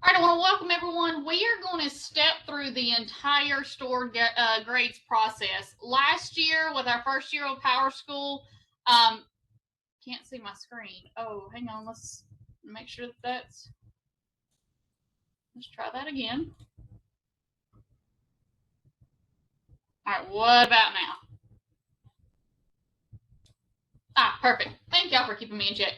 All right, I want to welcome everyone. We are going to step through the entire stored grades process. Last year, with our first year of PowerSchool, can't see my screen. Oh, hang on. Let's make sure that's. Let's try that again. All right, what about now? Perfect. Thank y'all for keeping me in check.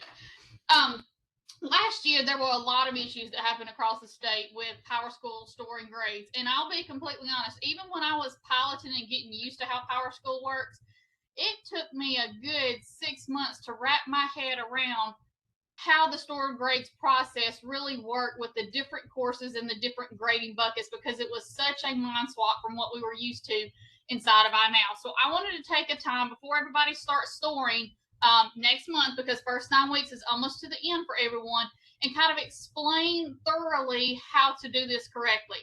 Last year, there were a lot of issues that happened across the state with PowerSchool storing grades. And I'll be completely honest, even when I was piloting and getting used to how PowerSchool works, it took me a good 6 months to wrap my head around how the stored grades process really worked with the different courses and the different grading buckets, because it was such a mind swap from what we were used to inside of iNow. So I wanted to take a time before everybody starts storing next month, because first 9 weeks is almost to the end for everyone, and kind of explain thoroughly how to do this correctly.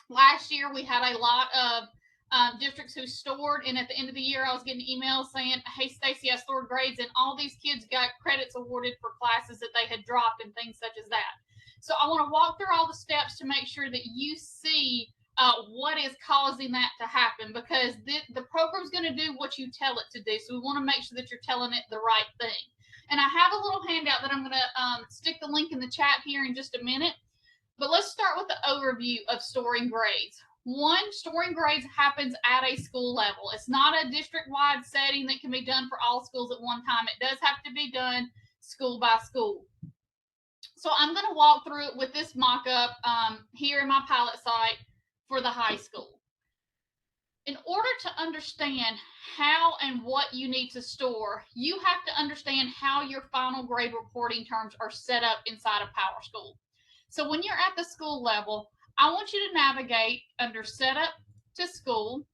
Last year, we had a lot of districts who stored, and at the end of the year, I was getting emails saying, "Hey, Stacy, I stored grades," and all these kids got credits awarded for classes that they had dropped and things such as that. So I want to walk through all the steps to make sure that you see what is causing that to happen, because the program's going to do what you tell it to do. So we want to make sure that you're telling it the right thing. And I have a little handout that I'm going to stick the link in the chat here in just a minute. But let's start with the overview of storing grades. One, storing grades happens at a school level. It's not a district-wide setting that can be done for all schools at one time. It does have to be done school by school. So I'm going to walk through it with this mock-up here in my pilot site for the high school. In order to understand how and what you need to store, you have to understand how your final grade reporting terms are set up inside of PowerSchool. So when you're at the school level, I want you to navigate under Setup to School,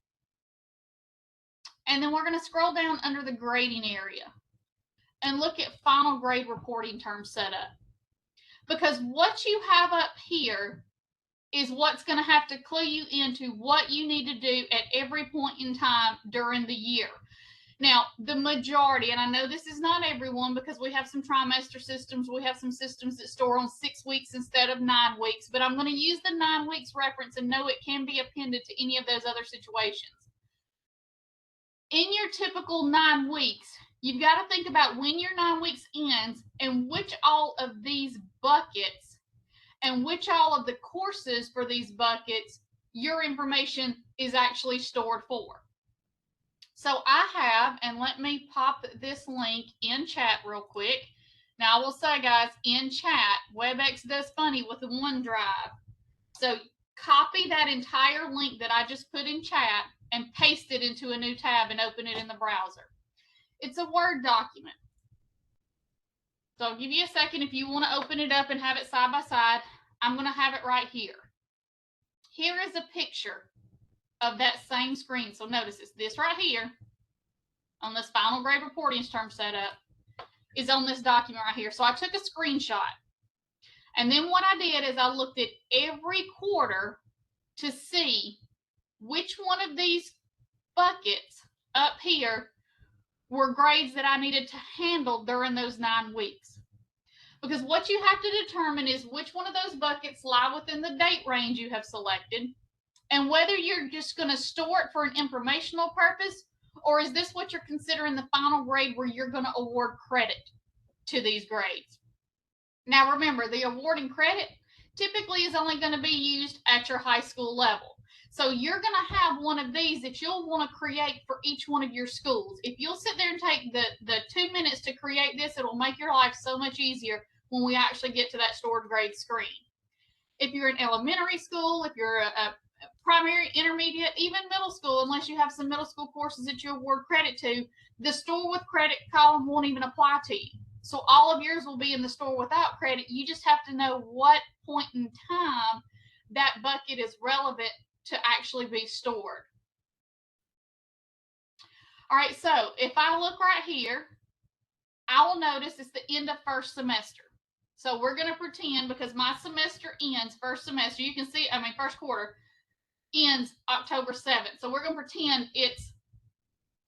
and then we're going to scroll down under the grading area and look at final grade reporting term setup. Because what you have up here is what's going to have to clue you into what you need to do at every point in time during the year. Now, the majority, and I know this is not everyone, because we have some trimester systems, we have some systems that store on 6 weeks instead of 9 weeks, but I'm going to use the 9 weeks reference and know it can be appended to any of those other situations. In your typical 9 weeks, you've got to think about when your 9 weeks ends and which all of these buckets and which all of the courses for these buckets your information is actually stored for. So I have, and let me pop this link in chat real quick. Now I will say, guys, in chat, WebEx does funny with the OneDrive. So copy that entire link that I just put in chat and paste it into a new tab and open it in the browser. It's a Word document. So I'll give you a second if you want to open it up and have it side by side. I'm going to have it right here. Here is a picture of that same screen. So notice it's this right here on this final grade reporting term setup is on this document right here. So I took a screenshot. And then what I did is I looked at every quarter to see which one of these buckets up here were grades that I needed to handle during those 9 weeks. Because what you have to determine is which one of those buckets lie within the date range you have selected, and whether you're just going to store it for an informational purpose, or is this what you're considering the final grade where you're going to award credit to these grades. Now remember, the awarding credit typically is only going to be used at your high school level. So you're going to have one of these that you'll want to create for each one of your schools. If you'll sit there and take the 2 minutes to create this, it'll make your life so much easier when we actually get to that stored grade screen. If you're in elementary school, if you're a primary, intermediate, even middle school, unless you have some middle school courses that you award credit to, the store with credit column won't even apply to you. So all of yours will be in the store without credit. You just have to know what point in time that bucket is relevant to actually be stored. All right, so if I look right here, I will notice it's the end of first semester. So we're going to pretend, because my semester ends, first semester, you can see, first quarter ends October 7th. So we're going to pretend it's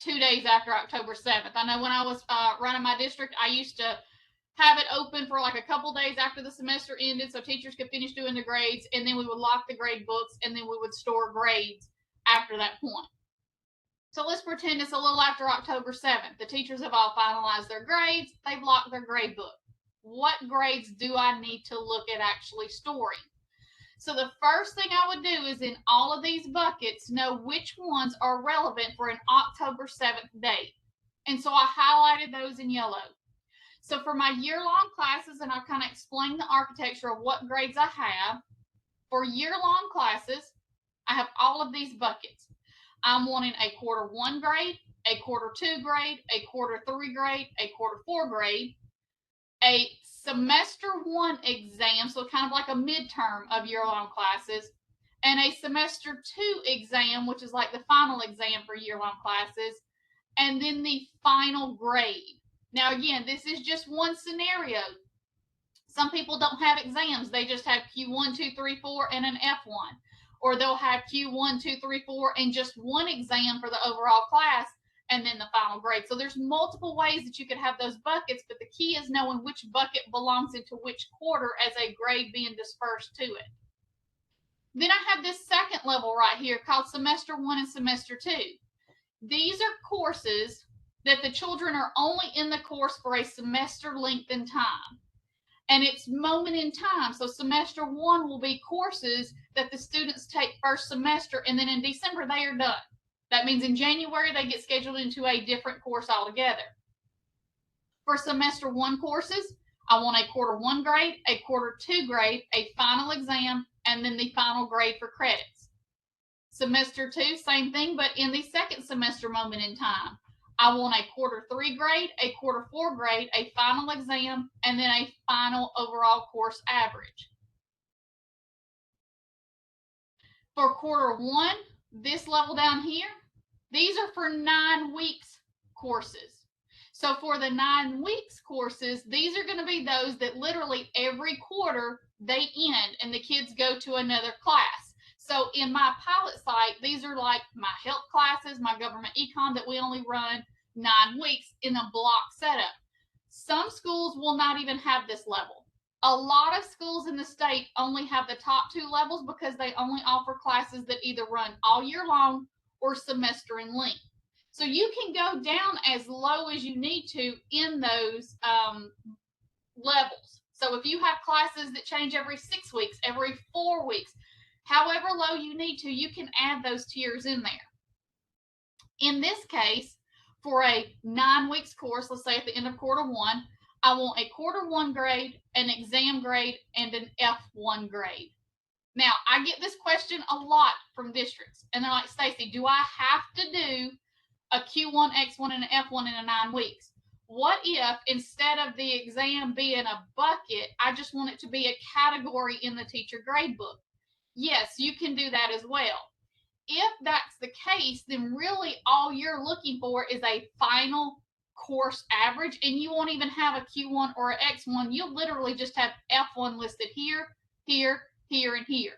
2 days after October 7th. I know when I was running my district, I used to have it open for like a couple days after the semester ended so teachers could finish doing the grades, and then we would lock the grade books, and then we would store grades after that point. So let's pretend it's a little after October 7th. The teachers have all finalized their grades. They've locked their grade book. What grades do I need to look at actually storing? So the first thing I would do is in all of these buckets, know which ones are relevant for an October 7th date. And so I highlighted those in yellow. So for my year-long classes, and I've kind of explained the architecture of what grades I have, for year-long classes, I have all of these buckets. I'm wanting a quarter 1 grade, a quarter 2 grade, a quarter 3 grade, a quarter 4 grade, a semester 1 exam, so kind of like a midterm of year-long classes, and a semester 2 exam, which is like the final exam for year-long classes, and then the final grade. Now, again, this is just one scenario. Some people don't have exams. They just have Q1, 2, 3, 4, and an F1. Or they'll have Q1, 2, 3, 4, and just one exam for the overall class, and then the final grade. So there's multiple ways that you could have those buckets, but the key is knowing which bucket belongs into which quarter as a grade being dispersed to it. Then I have this second level right here called semester 1 and semester 2. These are courses that the children are only in the course for a semester length in time. And it's moment in time. So semester 1 will be courses that the students take first semester, and then in December they are done. That means in January they get scheduled into a different course altogether. For semester 1 courses, I want a quarter 1 grade, a quarter 2 grade, a final exam, and then the final grade for credits. Semester 2, same thing, but in the second semester moment in time. I want a quarter 3 grade, a quarter 4 grade, a final exam, and then a final overall course average. For quarter 1, this level down here, these are for 9 weeks courses. So for the 9 weeks courses, these are going to be those that literally every quarter they end and the kids go to another class. So in my pilot site, these are like my health classes, my government econ that we only run 9 weeks in a block setup. Some schools will not even have this level. A lot of schools in the state only have the top 2 levels because they only offer classes that either run all year long or semester in length. So you can go down as low as you need to in those levels. So if you have classes that change every 6 weeks, every 4 weeks, however low you need to, you can add those tiers in there. In this case, for a 9 weeks course, let's say at the end of quarter 1, I want a quarter 1 grade, an exam grade, and an F1 grade. Now, I get this question a lot from districts, and they're like, Stacy, do I have to do a Q1, X1, and an F1 in a 9 weeks? What if instead of the exam being a bucket, I just want it to be a category in the teacher grade book? Yes, you can do that as well. If that's the case, then really all you're looking for is a final course average, and you won't even have a Q1 or an X1. You'll literally just have F1 listed here, here, here, and here.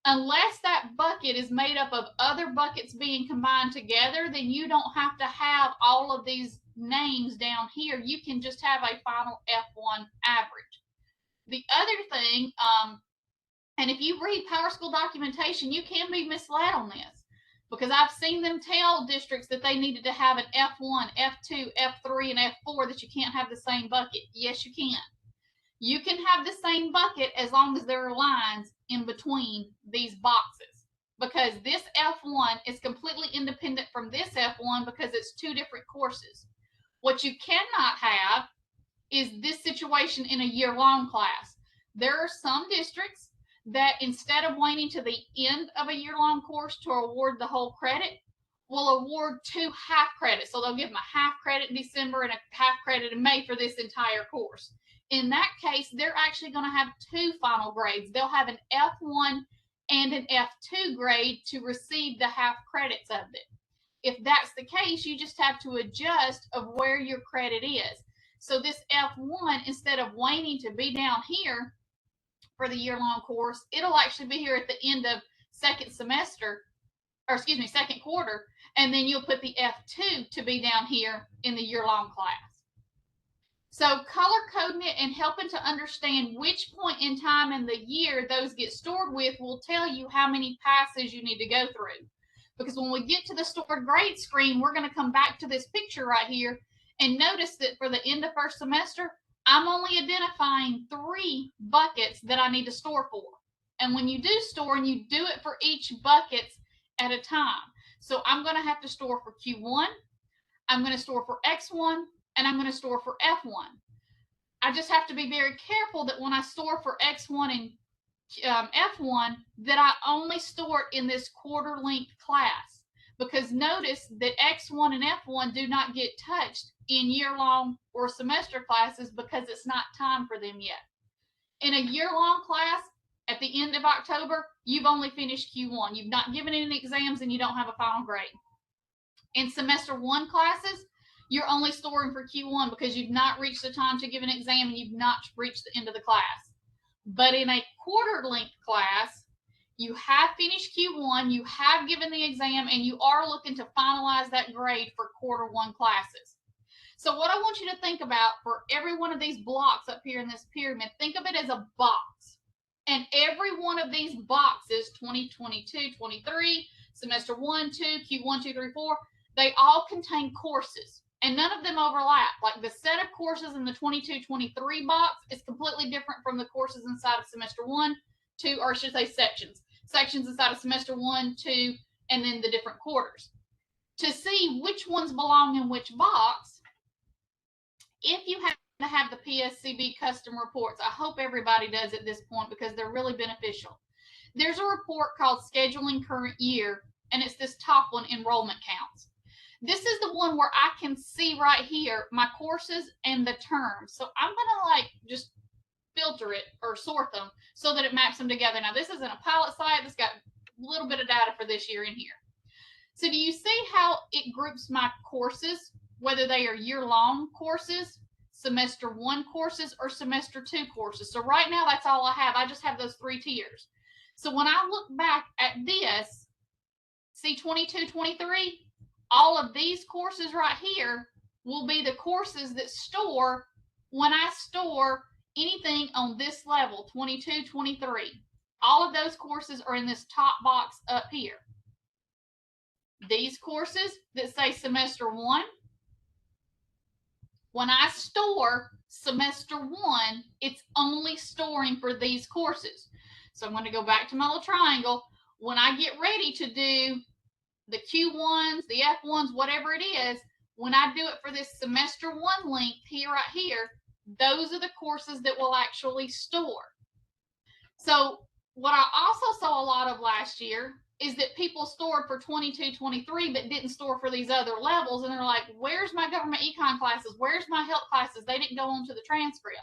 Unless that bucket is made up of other buckets being combined together, then you don't have to have all of these names down here. You can just have a final F1 average. The other thing, and if you read PowerSchool documentation, you can be misled on this, because I've seen them tell districts that they needed to have an F1, F2, F3, and F4, that you can't have the same bucket. Yes, you can. You can have the same bucket as long as there are lines in between these boxes, because this F1 is completely independent from this F1 because it's 2 different courses. What you cannot have is this situation in a year-long class. There are some districts that instead of waiting to the end of a year-long course to award the whole credit, will award 2 half credits. So they'll give them a half credit in December and a half credit in May for this entire course. In that case, they're actually going to have 2 final grades. They'll have an F1 and an F2 grade to receive the half credits of it. If that's the case, you just have to adjust of where your credit is. So this F1, instead of waiting to be down here for the year-long course, it'll actually be here at the end of second quarter, and then you'll put the F2 to be down here in the year-long class. So color coding it and helping to understand which point in time in the year those get stored with will tell you how many passes you need to go through. Because when we get to the stored grade screen, we're going to come back to this picture right here and notice that for the end of first semester, I'm only identifying 3 buckets that I need to store for. And when you do store, and you do it for each bucket at a time. So I'm going to have to store for Q1, I'm going to store for X1, and I'm going to store for F1. I just have to be very careful that when I store for X1 and F1, that I only store it in this quarter length class. Because notice that X1 and F1 do not get touched in year-long or semester classes because it's not time for them yet. In a year-long class, at the end of October, you've only finished Q1. You've not given any exams and you don't have a final grade. In semester 1 classes, you're only storing for Q1 because you've not reached the time to give an exam and you've not reached the end of the class. But in a quarter length class, you have finished Q1, you have given the exam, and you are looking to finalize that grade for quarter 1 classes. So what I want you to think about for every one of these blocks up here in this pyramid, think of it as a box. And every one of these boxes, 2022, 23, semester 1, 2, Q1, 2, 3, 4, they all contain courses. And none of them overlap. Like the set of courses in the 22-23 box is completely different from the courses inside of semester 1, 2, or I should say sections. Sections inside of semester 1, 2, and then the different quarters. To see which ones belong in which box, if you have to have the Pscb custom reports, I hope everybody does at this point because they're really beneficial. There's a report called Scheduling Current Year, and it's this top one, Enrollment Counts. This is the one where I can see right here my courses and the terms. So I'm going to just filter it or sort them so that it maps them together. Now this isn't a pilot site. It's got a little bit of data for this year in here. So do you see how it groups my courses, whether they are year-long courses, semester 1 courses, or semester 2 courses? So right now that's all I have. I just have those 3 tiers. So when I look back at this, see 22, 23, all of these courses right here will be the courses that store when I store anything on this level, 22, 23. All of those courses are in this top box up here. These courses that say semester 1, when I store semester 1, it's only storing for these courses. So I'm going to go back to my little triangle. When I get ready to do the Q1s, the F1s, whatever it is, when I do it for this semester 1 length here, right here, those are the courses that will actually store. So what I also saw a lot of last year is that people stored for 22, 23, but didn't store for these other levels. And they're like, where's my government econ classes? Where's my health classes? They didn't go onto the transcript.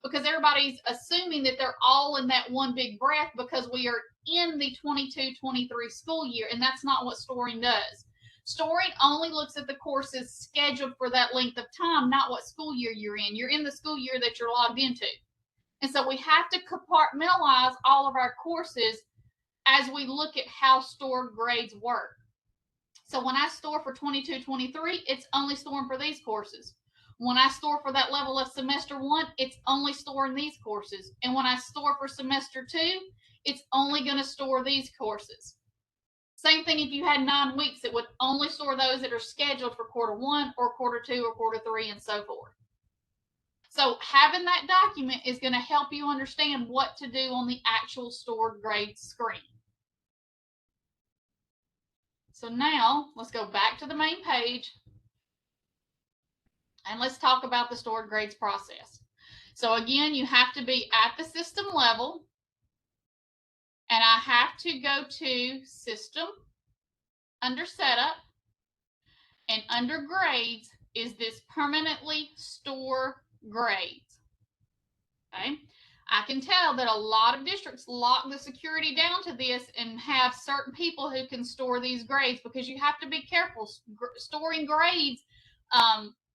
Because everybody's assuming that they're all in that one big breath because we are in the 22-23 school year, and that's not what storing does. Storing only looks at the courses scheduled for that length of time, not what school year you're in. You're in the school year that you're logged into. And so we have to compartmentalize all of our courses as we look at how stored grades work. So when I store for 22-23, it's only storing for these courses. When I store for that level of semester 1, it's only storing these courses. And when I store for semester 2, it's only going to store these courses. Same thing if you had 9 weeks, it would only store those that are scheduled for quarter 1 or quarter 2 or quarter 3 and so forth. So having that document is going to help you understand what to do on the actual stored grade screen. So now let's go back to the main page. And let's talk about the stored grades process. So again, you have to be at the system level. And I have to go to System, under Setup, and under Grades is this Permanently Store Grades. Okay. I can tell that a lot of districts lock the security down to this and have certain people who can store these grades because you have to be careful. Storing grades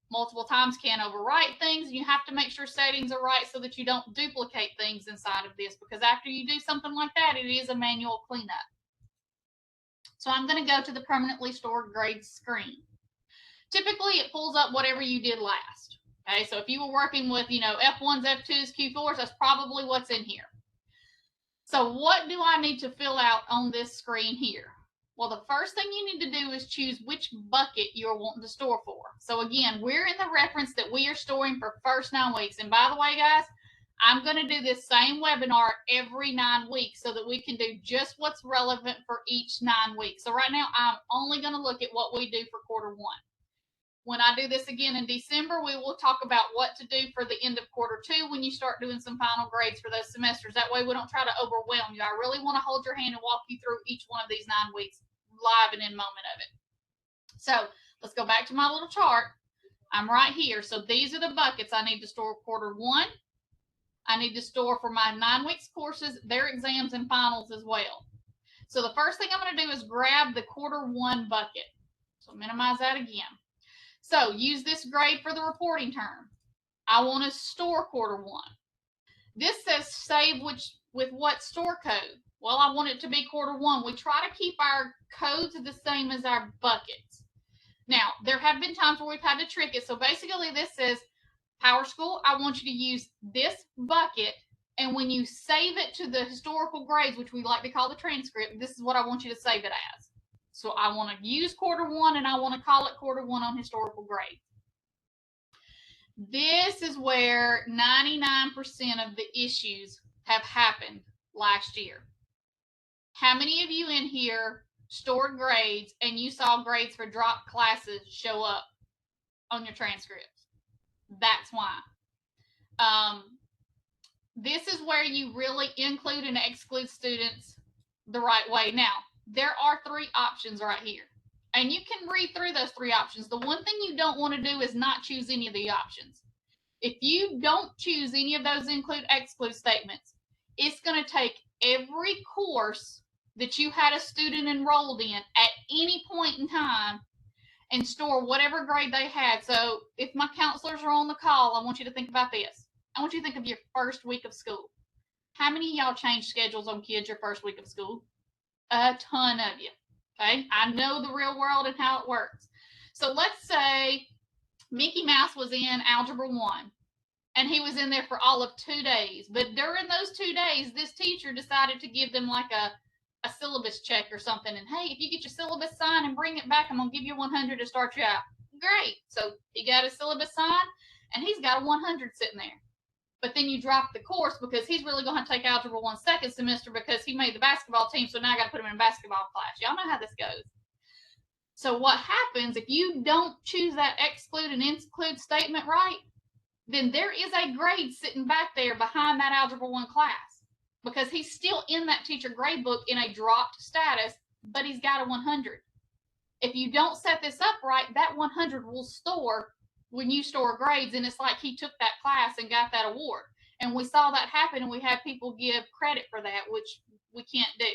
multiple times can overwrite things, and you have to make sure settings are right so that you don't duplicate things inside of this, because after you do something like that, it is a manual cleanup. So I'm going to go to the permanently stored grades screen. Typically, it pulls up whatever you did last. Okay, so if you were working with, F1s, F2s, Q4s, that's probably what's in here. So what do I need to fill out on this screen here? Well, the first thing you need to do is choose which bucket you're wanting to store for. So again, we're in the reference that we are storing for first 9 weeks. And by the way, guys, I'm going to do this same webinar every 9 weeks so that we can do just what's relevant for each 9 weeks. So right now, I'm only going to look at what we do for quarter 1. When I do this again in December, we will talk about what to do for the end of quarter 2 when you start doing some final grades for those semesters. That way we don't try to overwhelm you. I really want to hold your hand and walk you through each one of these 9 weeks live and in moment of it. So let's go back to my little chart. I'm right here. So these are the buckets I need to store quarter 1. I need to store for my 9 weeks courses, their exams and finals as well. So the first thing I'm going to do is grab the quarter 1 bucket. So minimize that again. So use this grade for the reporting term. I want to store quarter 1. This says save with what store code? Well, I want it to be quarter 1. We try to keep our codes the same as our buckets. Now, there have been times where we've had to trick it. So basically this says, PowerSchool, I want you to use this bucket. And when you save it to the historical grades, which we like to call the transcript, this is what I want you to save it as. So I want to use quarter 1 and I want to call it quarter 1 on historical grade. This is where 99% of the issues have happened last year. How many of you in here stored grades and you saw grades for dropped classes show up on your transcripts? That's why. This is where you really include and exclude students the right way. Now, there are 3 options right here. And you can read through those 3 options. The one thing you don't want to do is not choose any of the options. If you don't choose any of those include, exclude statements, it's going to take every course that you had a student enrolled in at any point in time and store whatever grade they had. So if my counselors are on the call, I want you to think about this. I want you to think of your first week of school. How many of y'all changed schedules on kids your first week of school? A ton of you. Okay, I know the real world and how it works. So let's say Mickey Mouse was in Algebra 1 and he was in there for all of 2 days. But during those 2 days, this teacher decided to give them like a syllabus check or something. And hey, if you get your syllabus signed and bring it back, I'm going to give you 100 to start you out. Great. So he got his syllabus signed and he's got a 100 sitting there. But then you drop the course because he's really going to take Algebra 1 second semester because he made the basketball team. So now I got to put him in a basketball class. Y'all know how this goes. So what happens if you don't choose that exclude and include statement right, then there is a grade sitting back there behind that Algebra 1 class because he's still in that teacher grade book in a dropped status, but he's got a 100. If you don't set this up right, that 100 will store when you store grades, and it's like he took that class and got that award. And we saw that happen, and we had people give credit for that, which we can't do.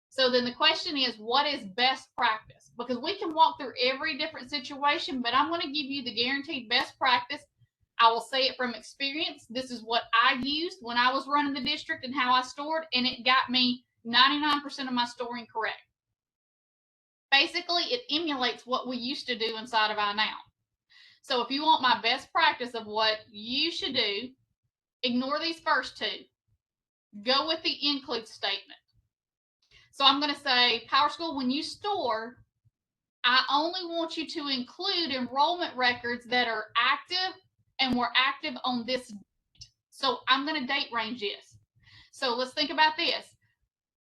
So then the question is, what is best practice? Because we can walk through every different situation, but I'm going to give you the guaranteed best practice. I will say it from experience. This is what I used when I was running the district and how I stored, and it got me 99% of my storing correct. Basically, it emulates what we used to do inside of iNow. So if you want my best practice of what you should do, ignore these first 2. Go with the include statement. So I'm going to say, PowerSchool, when you store, I only want you to include enrollment records that are active and were active on this date. So I'm going to date range this. So let's think about this.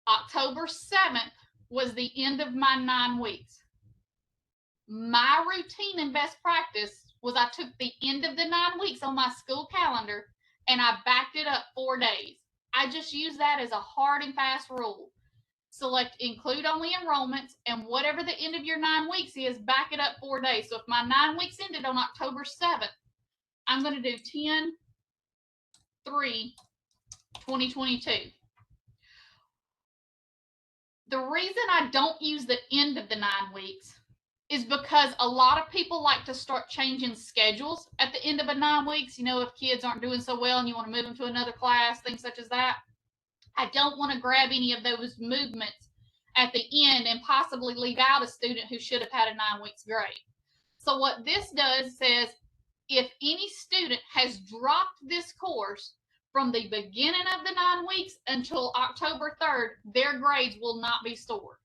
October 7th was the end of my 9 weeks. My routine and best practice was I took the end of the 9 weeks on my school calendar and I backed it up 4 days. I just use that as a hard and fast rule. Select include only enrollments, and whatever the end of your 9 weeks is, back it up 4 days. So if my 9 weeks ended on October 7th, I'm going to do 10/3/2022. The reason I don't use the end of the 9 weeks is because a lot of people like to start changing schedules at the end of a 9 weeks. You know, if kids aren't doing so well and you want to move them to another class, things such as that. I don't want to grab any of those movements at the end and possibly leave out a student who should have had a 9 weeks grade. So what this does says, if any student has dropped this course from the beginning of the 9 weeks until October 3rd, their grades will not be stored,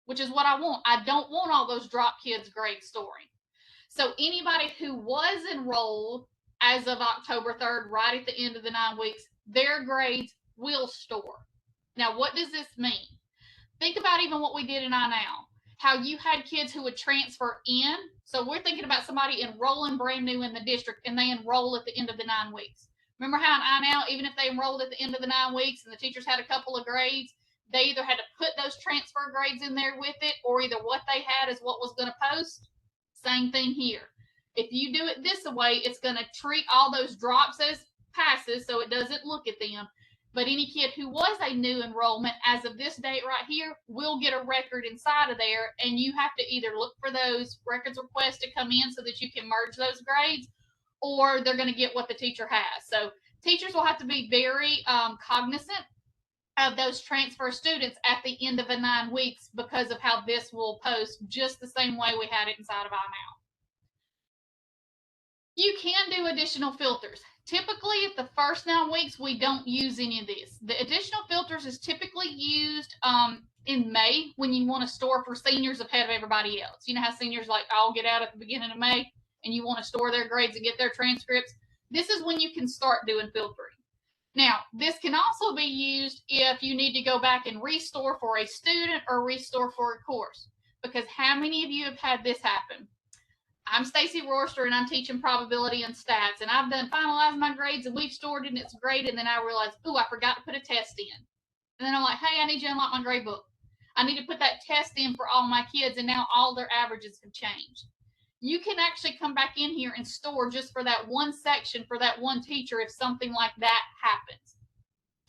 which is what I want. I don't want all those drop kids' grades storing. So anybody who was enrolled as of October 3rd, right at the end of the 9 weeks, their grades will store. Now, what does this mean? Think about even what we did in iNow, how you had kids who would transfer in. So we're thinking about somebody enrolling brand new in the district and they enroll at the end of the 9 weeks. Remember how in iNow, even if they enrolled at the end of the 9 weeks and the teachers had a couple of grades, they either had to put those transfer grades in there with it, or either what they had is what was going to post. Same thing here. If you do it this way, it's going to treat all those drops as passes, so it doesn't look at them. But any kid who was a new enrollment as of this date right here will get a record inside of there, and you have to either look for those records requests to come in so that you can merge those grades, or they're going to get what the teacher has. So teachers will have to be very cognizant of those transfer students at the end of the 9 weeks because of how this will post, just the same way we had it inside of iNow. You can do additional filters. Typically, at the first 9 weeks, we don't use any of this. The additional filters is typically used in May when you want to store for seniors ahead of everybody else. You know how seniors like all get out at the beginning of May and you want to store their grades and get their transcripts? This is when you can start doing filtering. Now, this can also be used if you need to go back and restore for a student or restore for a course. Because how many of you have had this happen? I'm Stacy Rohrster and I'm teaching probability and stats, and I've done finalized my grades and we've stored it and it's great, and then I realized, oh, I forgot to put a test in. And then I'm like, hey, I need you to unlock my grade book. I need to put that test in for all my kids, and now all their averages have changed. You can actually come back in here and store just for that one section for that one teacher if something like that happens.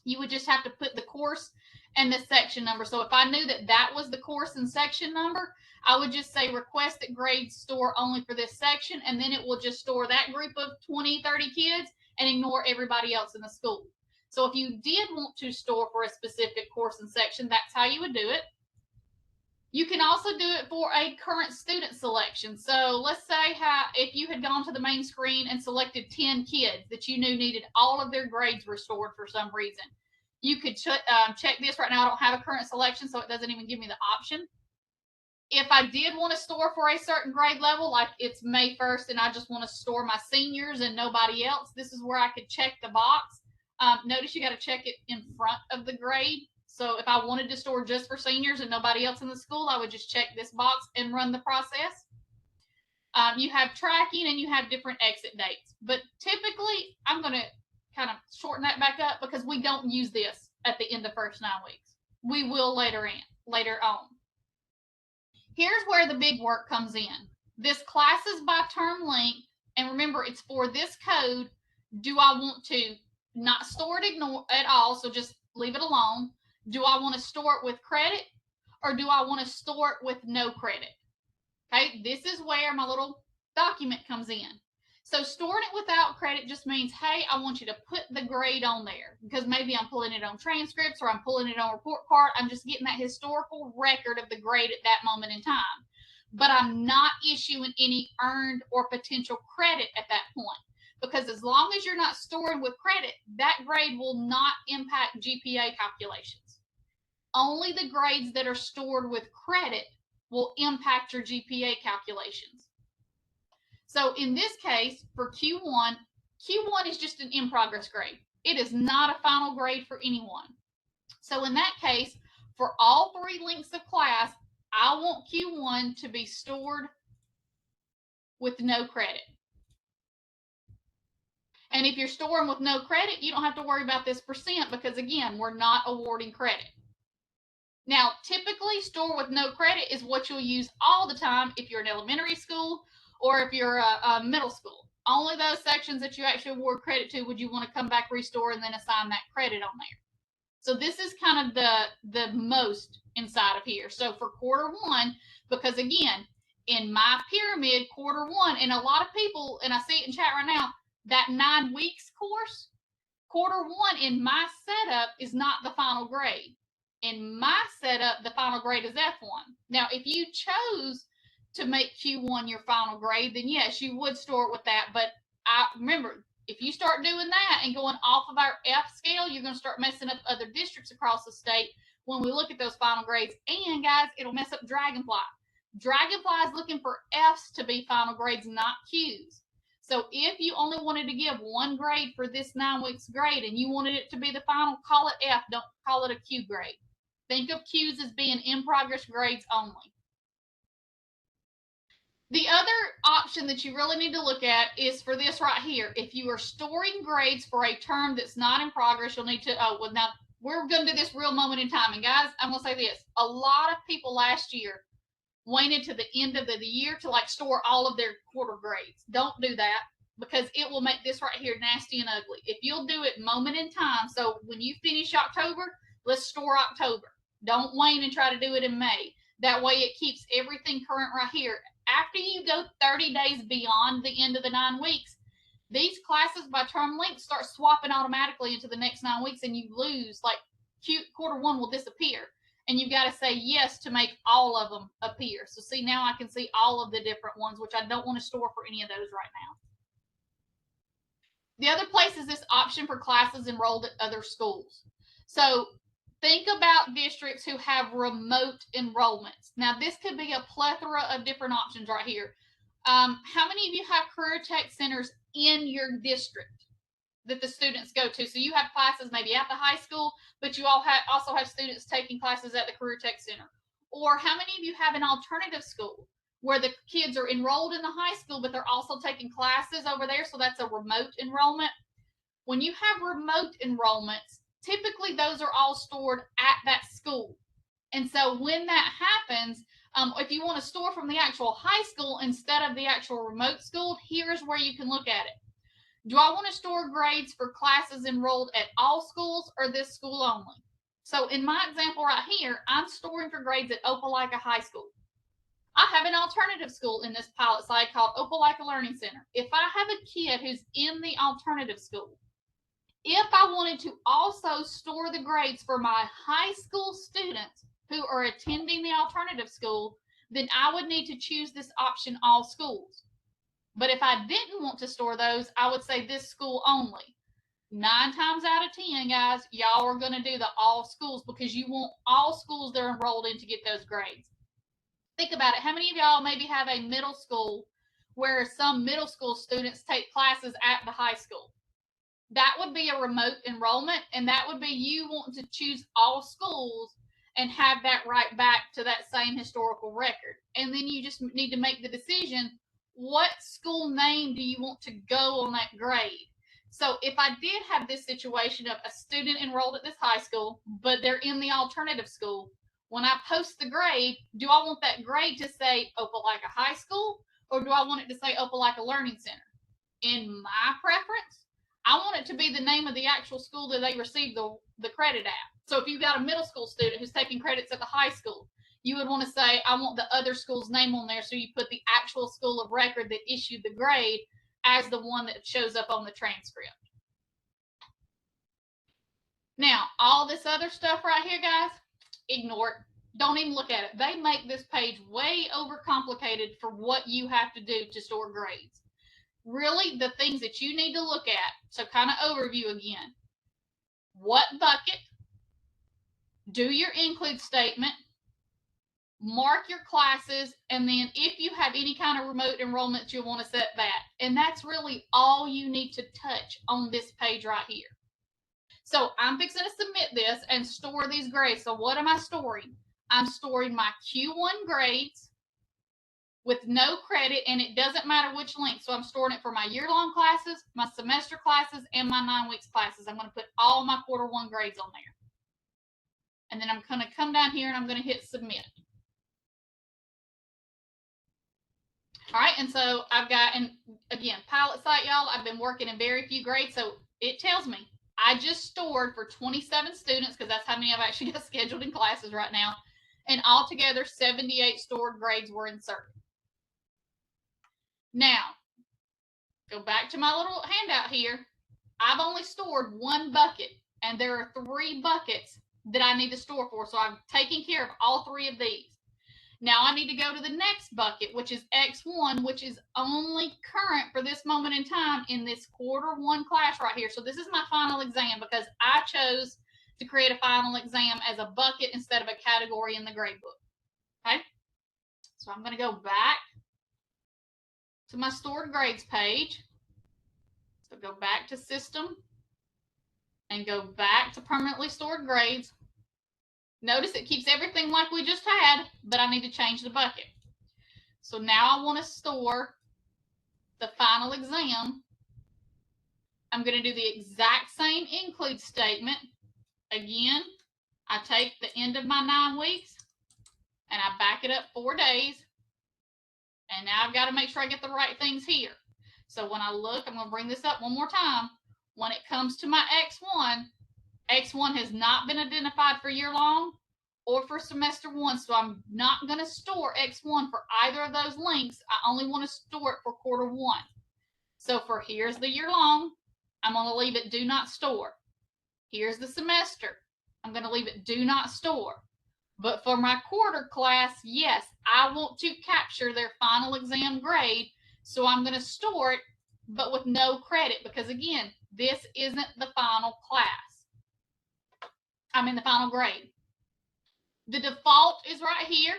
You would just have to put the course and the section number. So if I knew that that was the course and section number, I would just say request that grades store only for this section, and then it will just store that group of 20, 30 kids and ignore everybody else in the school. So if you did want to store for a specific course and section, that's how you would do it. You can also do it for a current student selection. So let's say if you had gone to the main screen and selected 10 kids that you knew needed all of their grades restored for some reason. You could check this. Right now I don't have a current selection, so it doesn't even give me the option. If I did want to store for a certain grade level, like it's May 1st and I just want to store my seniors and nobody else, this is where I could check the box. Notice you got to check it in front of the grade. So if I wanted to store just for seniors and nobody else in the school, I would just check this box and run the process. You have tracking and you have different exit dates. But typically, I'm going to kind of shorten that back up because we don't use this at the end of first 9 weeks. We will later on. Here's where the big work comes in. This classes by term length, and remember, it's for this code. Do I want to not store it at all, so just leave it alone? Do I want to store it with credit, or do I want to store it with no credit? Okay, this is where my little document comes in. So storing it without credit just means, hey, I want you to put the grade on there because maybe I'm pulling it on transcripts or I'm pulling it on report card. I'm just getting that historical record of the grade at that moment in time. But I'm not issuing any earned or potential credit at that point, because as long as you're not storing with credit, that grade will not impact GPA calculations. Only the grades that are stored with credit will impact your GPA calculations. So in this case, for Q1 is just an in-progress grade. It is not a final grade for anyone. So in that case, for all 3 lengths of class, I want Q1 to be stored with no credit. And if you're storing with no credit, you don't have to worry about this percent because, again, we're not awarding credit. Now, typically, store with no credit is what you'll use all the time if you're an elementary school or if you're a middle school. Only those sections that you actually award credit to would you want to come back, restore, and then assign that credit on there. So this is kind of the most inside of here. So for Q1, because again, in my pyramid, Q1, and a lot of people, and I see it in chat right now, that 9 weeks course, Q1 in my setup is not the final grade. In my setup, the final grade is F1. Now, if you chose to make Q1 your final grade, then yes, you would store it with that. But remember, if you start doing that and going off of our F scale, you're going to start messing up other districts across the state when we look at those final grades. And guys, it'll mess up Dragonfly. Dragonfly is looking for F's to be final grades, not Q's. So if you only wanted to give one grade for this 9 weeks grade and you wanted it to be the final, call it F, don't call it a Q grade. Think of Q's as being in progress grades only. The other option that you really need to look at is for this right here. If you are storing grades for a term that's not in progress, you'll need to, now we're going to do this real moment in time. And guys, I'm going to say this. A lot of people last year waited to the end of the year to like store all of their quarter grades. Don't do that, because it will make this right here nasty and ugly. If you'll do it moment in time, so when you finish October, let's store October. Don't wait and try to do it in May. That way it keeps everything current right here. After you go 30 days beyond the end of the 9 weeks, these classes by term length start swapping automatically into the next 9 weeks, and you lose, like quarter 1 will disappear. And you've got to say yes to make all of them appear. So see, now I can see all of the different ones, which I don't want to store for any of those right now. The other place is this option for classes enrolled at other schools. So think about districts who have remote enrollments. Now, this could be a plethora of different options right here. How many of you have career tech centers in your district that the students go to? So you have classes maybe at the high school, but you also have students taking classes at the career tech center. Or how many of you have an alternative school where the kids are enrolled in the high school, but they're also taking classes over there? So that's a remote enrollment. When you have remote enrollments, typically those are all stored at that school. And so when that happens, if you want to store from the actual high school instead of the actual remote school, here's where you can look at it. Do I want to store grades for classes enrolled at all schools or this school only? So in my example right here, I'm storing for grades at Opelika High School. I have an alternative school in this pilot site called Opelika Learning Center. If I have a kid who's in the alternative school, if I wanted to also store the grades for my high school students who are attending the alternative school, then I would need to choose this option, all schools. But if I didn't want to store those, I would say this school only. 9 times out of 10, guys, y'all are going to do the all schools because you want all schools they're enrolled in to get those grades. Think about it. How many of y'all maybe have a middle school where some middle school students take classes at the high school? That would be a remote enrollment, and that would be you wanting to choose all schools and have that right back to that same historical record. And then you just need to make the decision, what school name do you want to go on that grade? So if I did have this situation of a student enrolled at this high school, but they're in the alternative school, when I post the grade, do I want that grade to say Opelika High School, or do I want it to say Opelika Learning Center? In my preference, I want it to be the name of the actual school that they received the credit at. So if you've got a middle school student who's taking credits at the high school, you would want to say, I want the other school's name on there, so you put the actual school of record that issued the grade as the one that shows up on the transcript. Now, all this other stuff right here, guys, ignore it. Don't even look at it. They make this page way overcomplicated for what you have to do to store grades. Really, the things that you need to look at, so kind of overview again. What bucket? Do your include statement. Mark your classes, and then if you have any kind of remote enrollment, you'll want to set that. And that's really all you need to touch on this page right here. So I'm fixing to submit this and store these grades. So what am I storing? I'm storing my Q1 grades with no credit, and it doesn't matter which length. So I'm storing it for my year-long classes, my semester classes, and my 9 weeks classes. I'm going to put all my quarter 1 grades on there. And then I'm going to come down here and I'm going to hit submit. All right, and so I've got, and again, pilot site, y'all, I've been working in very few grades, so it tells me I just stored for 27 students, because that's how many I've actually got scheduled in classes right now, and altogether 78 stored grades were inserted. Now, go back to my little handout here. I've only stored 1 bucket, and there are 3 buckets that I need to store for, so I'm taking care of all 3 of these. Now I need to go to the next bucket, which is X1, which is only current for this moment in time in this Q1 class right here. So this is my final exam because I chose to create a final exam as a bucket instead of a category in the grade book. Okay, so I'm going to go back to my stored grades page. So go back to system and go back to permanently stored grades. Notice it keeps everything like we just had, but I need to change the bucket. So now I want to store the final exam. I'm going to do the exact same include statement. Again, I take the end of my 9 weeks and I back it up 4 days. And now I've got to make sure I get the right things here. So when I look, I'm going to bring this up one more time. When it comes to my X1, X1 has not been identified for year long or for semester 1. So I'm not going to store X1 for either of those links. I only want to store it for Q1. So for here's the year long, I'm going to leave it do not store. Here's the semester. I'm going to leave it do not store. But for my quarter class, yes, I want to capture their final exam grade. So I'm going to store it, but with no credit, because again, this isn't the final class. The final grade. The default is right here.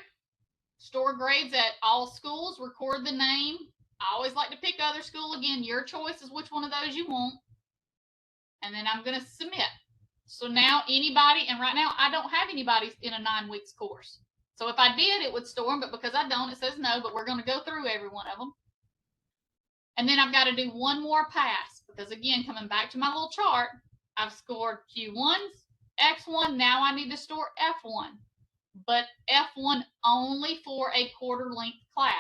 Store grades at all schools, record the name. I always like to pick other school. Again, your choice is which one of those you want. And then I'm going to submit. So now anybody, and right now I don't have anybody in a 9 weeks course. So if I did, it would store them, but because I don't, it says no, but we're going to go through every one of them. And then I've got to do one more pass, because again, coming back to my little chart, I've scored Q1s, X1, now I need to store F1, but F1 only for a quarter length class.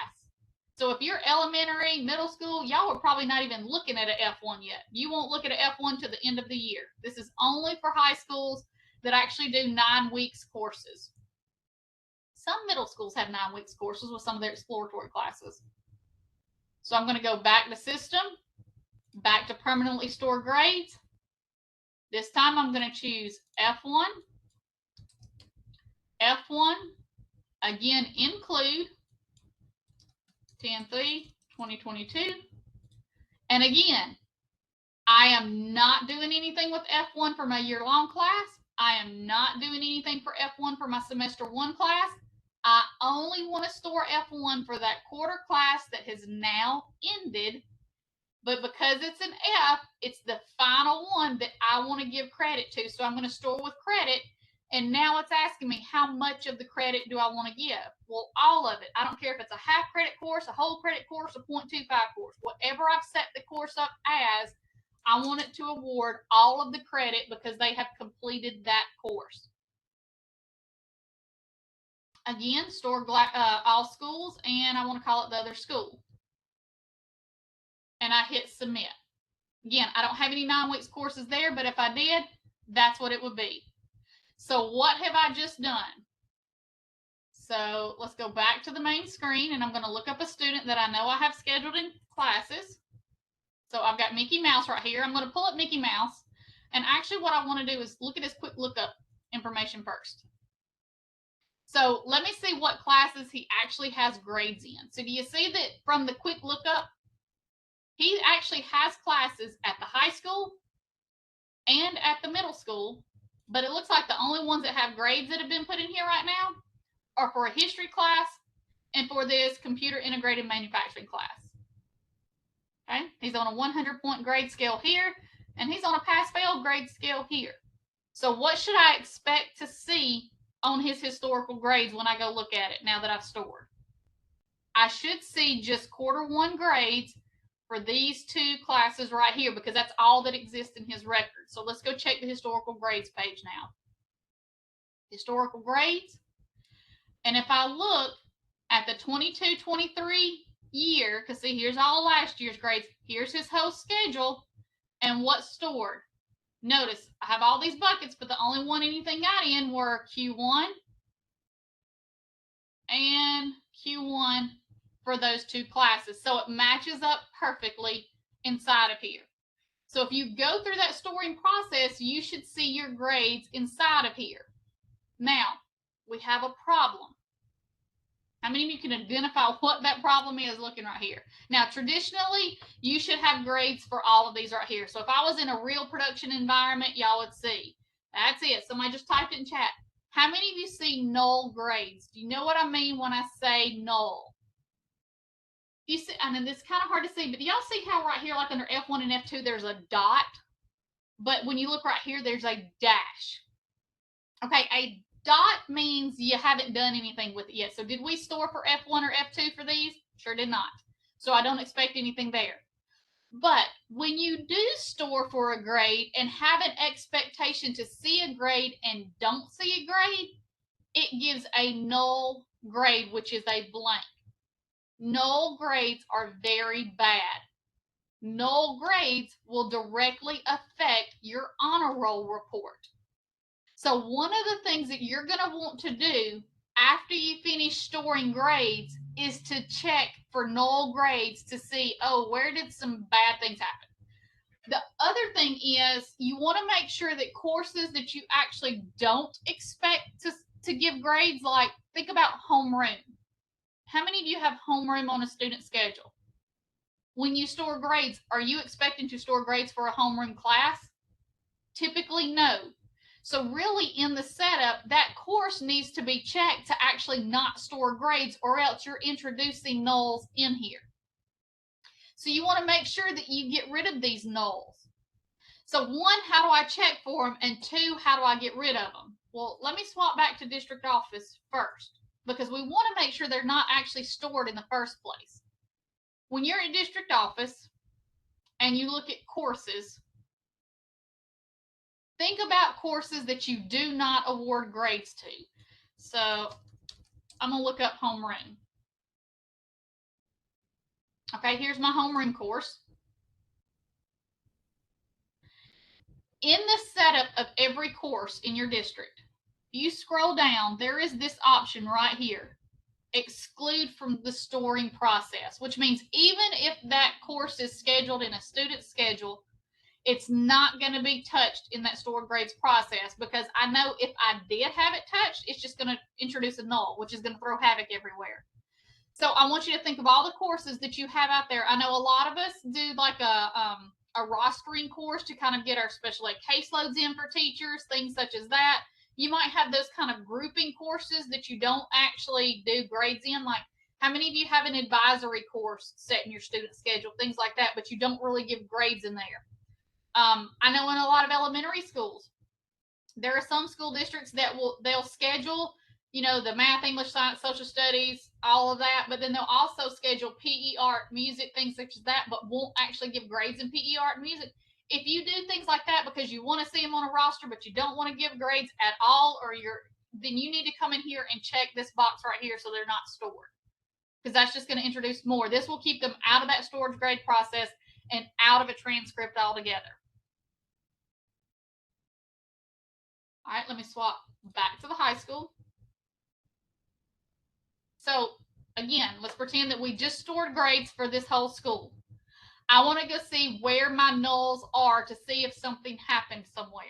So if you're elementary, middle school, y'all are probably not even looking at an F1 yet. You won't look at an F1 to the end of the year. This is only for high schools that actually do 9 weeks courses. Some middle schools have 9 weeks courses with some of their exploratory classes. So I'm going to go back to system, back to permanently stored grades. This time I'm going to choose F1, F1, again, include 10/3/2022. And again, I am not doing anything with F1 for my year-long class. I am not doing anything for F1 for my semester 1 class. I only want to store F1 for that quarter class that has now ended. But because it's an F, it's the final one that I want to give credit to. So I'm going to store with credit. And now it's asking me how much of the credit do I want to give? Well, all of it. I don't care if it's a half credit course, a whole credit course, a 0.25 course. Whatever I've set the course up as, I want it to award all of the credit because they have completed that course. Again, store all schools, and I want to call it the other school. And I hit submit. Again, I don't have any 9 weeks courses there, but if I did, that's what it would be. So what have I just done? So let's go back to the main screen, and I'm going to look up a student that I know I have scheduled in classes. So I've got Mickey Mouse right here. I'm going to pull up Mickey Mouse. And actually what I want to do is look at his quick lookup information first. So let me see what classes he actually has grades in. So do you see that from the quick lookup, he actually has classes at the high school and at the middle school, but it looks like the only ones that have grades that have been put in here right now are for a history class and for this computer integrated manufacturing class. Okay, he's on a 100-point grade scale here, and he's on a pass-fail grade scale here. So what should I expect to see on his historical grades when I go look at it now that I've stored? I should see just Q1 grades for these 2 classes right here, because that's all that exists in his record. So let's go check the historical grades page now. Historical grades. And if I look at the 22-23 year, because see, here's all last year's grades. Here's his whole schedule and what's stored. Notice I have all these buckets, but the only one anything got in were Q1 and Q1 for those 2 classes. So it matches up perfectly inside of here. So if you go through that storing process, you should see your grades inside of here. Now, we have a problem. How many of you can identify what that problem is looking right here? Now, traditionally, you should have grades for all of these right here. So if I was in a real production environment, y'all would see. That's it. Somebody just typed it in chat. How many of you see null grades? Do you know what I mean when I say null? You see, I mean, it's kind of hard to see, but do y'all see how right here, like under F1 and F2, there's a dot? But when you look right here, there's a dash. Okay, a dot means you haven't done anything with it yet. So did we store for F1 or F2 for these? Sure did not. So I don't expect anything there. But when you do store for a grade and have an expectation to see a grade and don't see a grade, it gives a null grade, which is a blank. Null grades are very bad. Null grades will directly affect your honor roll report. So one of the things that you're going to want to do after you finish storing grades is to check for null grades to see, oh, where did some bad things happen? The other thing is you want to make sure that courses that you actually don't expect to give grades, like think about homeroom. How many of you have homeroom on a student schedule? When you store grades, are you expecting to store grades for a homeroom class? Typically, no. So really in the setup, that course needs to be checked to actually not store grades, or else you're introducing nulls in here. So you want to make sure that you get rid of these nulls. So one, how do I check for them? And two, how do I get rid of them? Well, let me swap back to district office first, because we want to make sure they're not actually stored in the first place. When you're in district office and you look at courses, think about courses that you do not award grades to. So I'm going to look up homeroom. Okay, here's my homeroom course. In the setup of every course in your district, if you scroll down, there is this option right here, exclude from the storing process, which means even if that course is scheduled in a student schedule, it's not going to be touched in that stored grades process, because I know if I did have it touched, it's just going to introduce a null, which is going to throw havoc everywhere. So I want you to think of all the courses that you have out there. I know a lot of us do like a rostering course to kind of get our special ed caseloads in for teachers, things such as that. You might have those kind of grouping courses that you don't actually do grades in, like how many of you have an advisory course set in your student schedule, things like that, but you don't really give grades in there. I know in a lot of elementary schools, there are some school districts that they'll schedule, you know, the math, English, science, social studies, all of that, but then they'll also schedule PE, art, music, things such as that, but won't actually give grades in PE, art, and music. If you do things like that because you want to see them on a roster, but you don't want to give grades at all, or then you need to come in here and check this box right here so they're not stored, because that's just going to introduce more. This will keep them out of that storage grade process and out of a transcript altogether. All right, let me swap back to the high school. So again, let's pretend that we just stored grades for this whole school. I want to go see where my nulls are to see if something happened somewhere.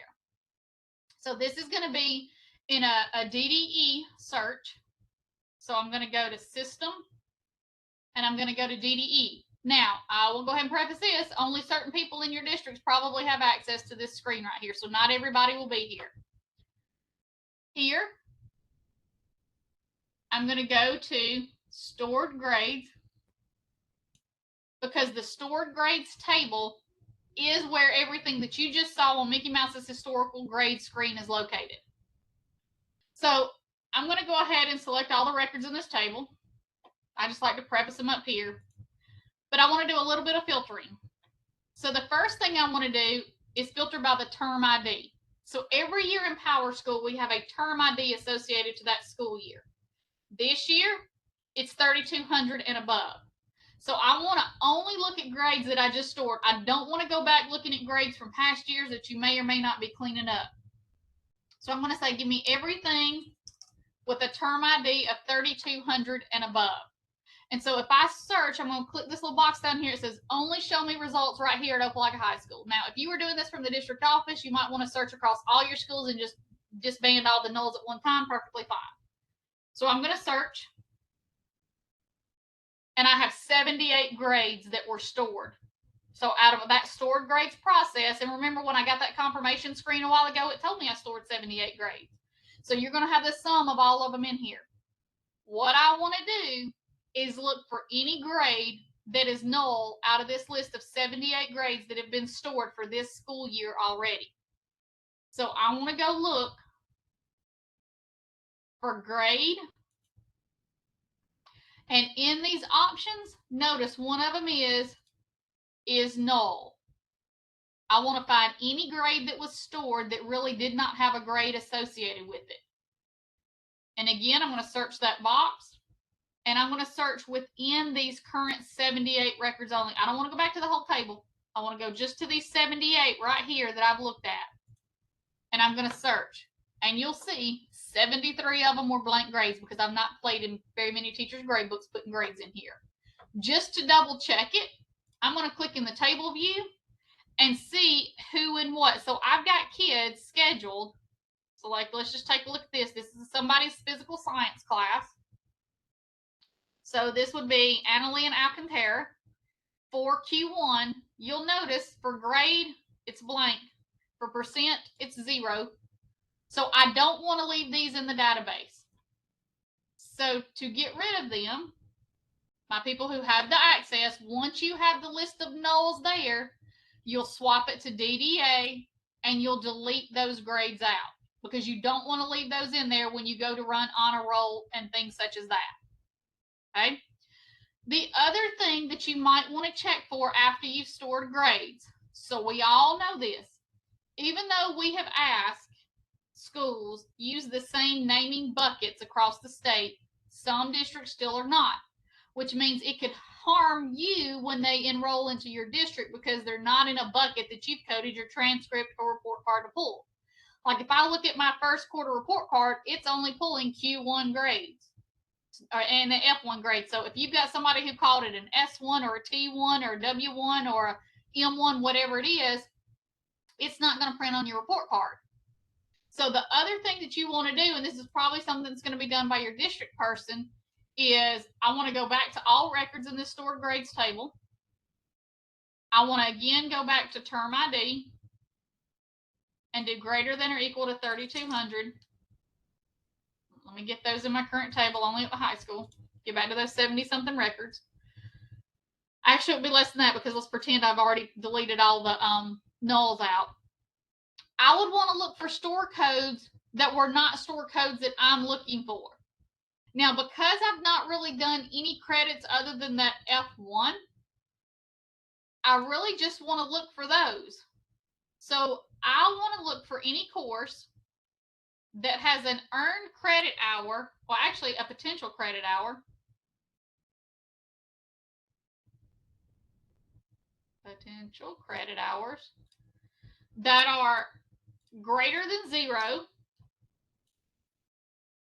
So this is going to be in a DDE search. So I'm going to go to System, and I'm going to go to DDE. Now, I will go ahead and preface this. Only certain people in your districts probably have access to this screen right here. So not everybody will be here. Here, I'm going to go to Stored Grades, because the Stored Grades table is where everything that you just saw on Mickey Mouse's historical grade screen is located. So I'm going to go ahead and select all the records in this table. I just like to preface them up here. But I want to do a little bit of filtering. So the first thing I want to do is filter by the term ID. So every year in PowerSchool, we have a term ID associated to that school year. This year, it's 3,200 and above. So I want to only look at grades that I just stored. I don't want to go back looking at grades from past years that you may or may not be cleaning up. So I'm going to say, give me everything with a term ID of 3,200 and above. And so if I search, I'm going to click this little box down here. It says, only show me results right here at Opelika High School. Now, if you were doing this from the district office, you might want to search across all your schools and just band all the nulls at one time. Perfectly fine. So I'm going to search. and I have 78 grades that were stored. So out of that stored grades process, and remember when I got that confirmation screen a while ago, it told me I stored 78 grades. So you're going to have the sum of all of them in here. What I want to do is look for any grade that is null out of this list of 78 grades that have been stored for this school year already. So I want to go look for grade. And in these options, notice one of them is null. I want to find any grade that was stored that really did not have a grade associated with it. And again, I'm going to search that box, and I'm going to search within these current 78 records only. I don't want to go back to the whole table. I want to go just to these 78 right here that I've looked at. And I'm going to search. And you'll see 73 of them were blank grades because I've not played in very many teachers' grade books putting grades in here. Just to double check it, I'm going to click in the table view and see who and what. So I've got kids scheduled. So like, let's just take a look at this. This is somebody's physical science class. So this would be Annalie and Alcantara. For Q1, you'll notice for grade, it's blank. For percent, it's 0. So I don't want to leave these in the database. So to get rid of them, my people who have the access, once you have the list of nulls there, you'll swap it to DDA and you'll delete those grades out because you don't want to leave those in there when you go to run honor roll and things such as that. Okay. The other thing that you might want to check for after you've stored grades, so we all know this, even though we have asked schools use the same naming buckets across the state, some districts still are not, which means it could harm you when they enroll into your district because they're not in a bucket that you've coded your transcript or report card to pull. Like if I look at my first quarter report card, it's only pulling Q1 grades and an F1 grade. So if you've got somebody who called it an S1 or a T1 or a W1 or a M1, whatever it is, it's not going to print on your report card. So the other thing that you want to do, and this is probably something that's going to be done by your district person, is I want to go back to all records in this stored grades table. I want to again go back to term ID and do greater than or equal to 3,200. Let me get those in my current table only at the high school. Get back to those 70-something records. Actually, it'll be less than that because let's pretend I've already deleted all the nulls out. I would want to look for store codes that were not store codes that I'm looking for. Now, because I've not really done any credits other than that F1, I really just want to look for those. So I want to look for any course that has an earned credit hour, well, actually a potential credit hour. Potential credit hours that are greater than 0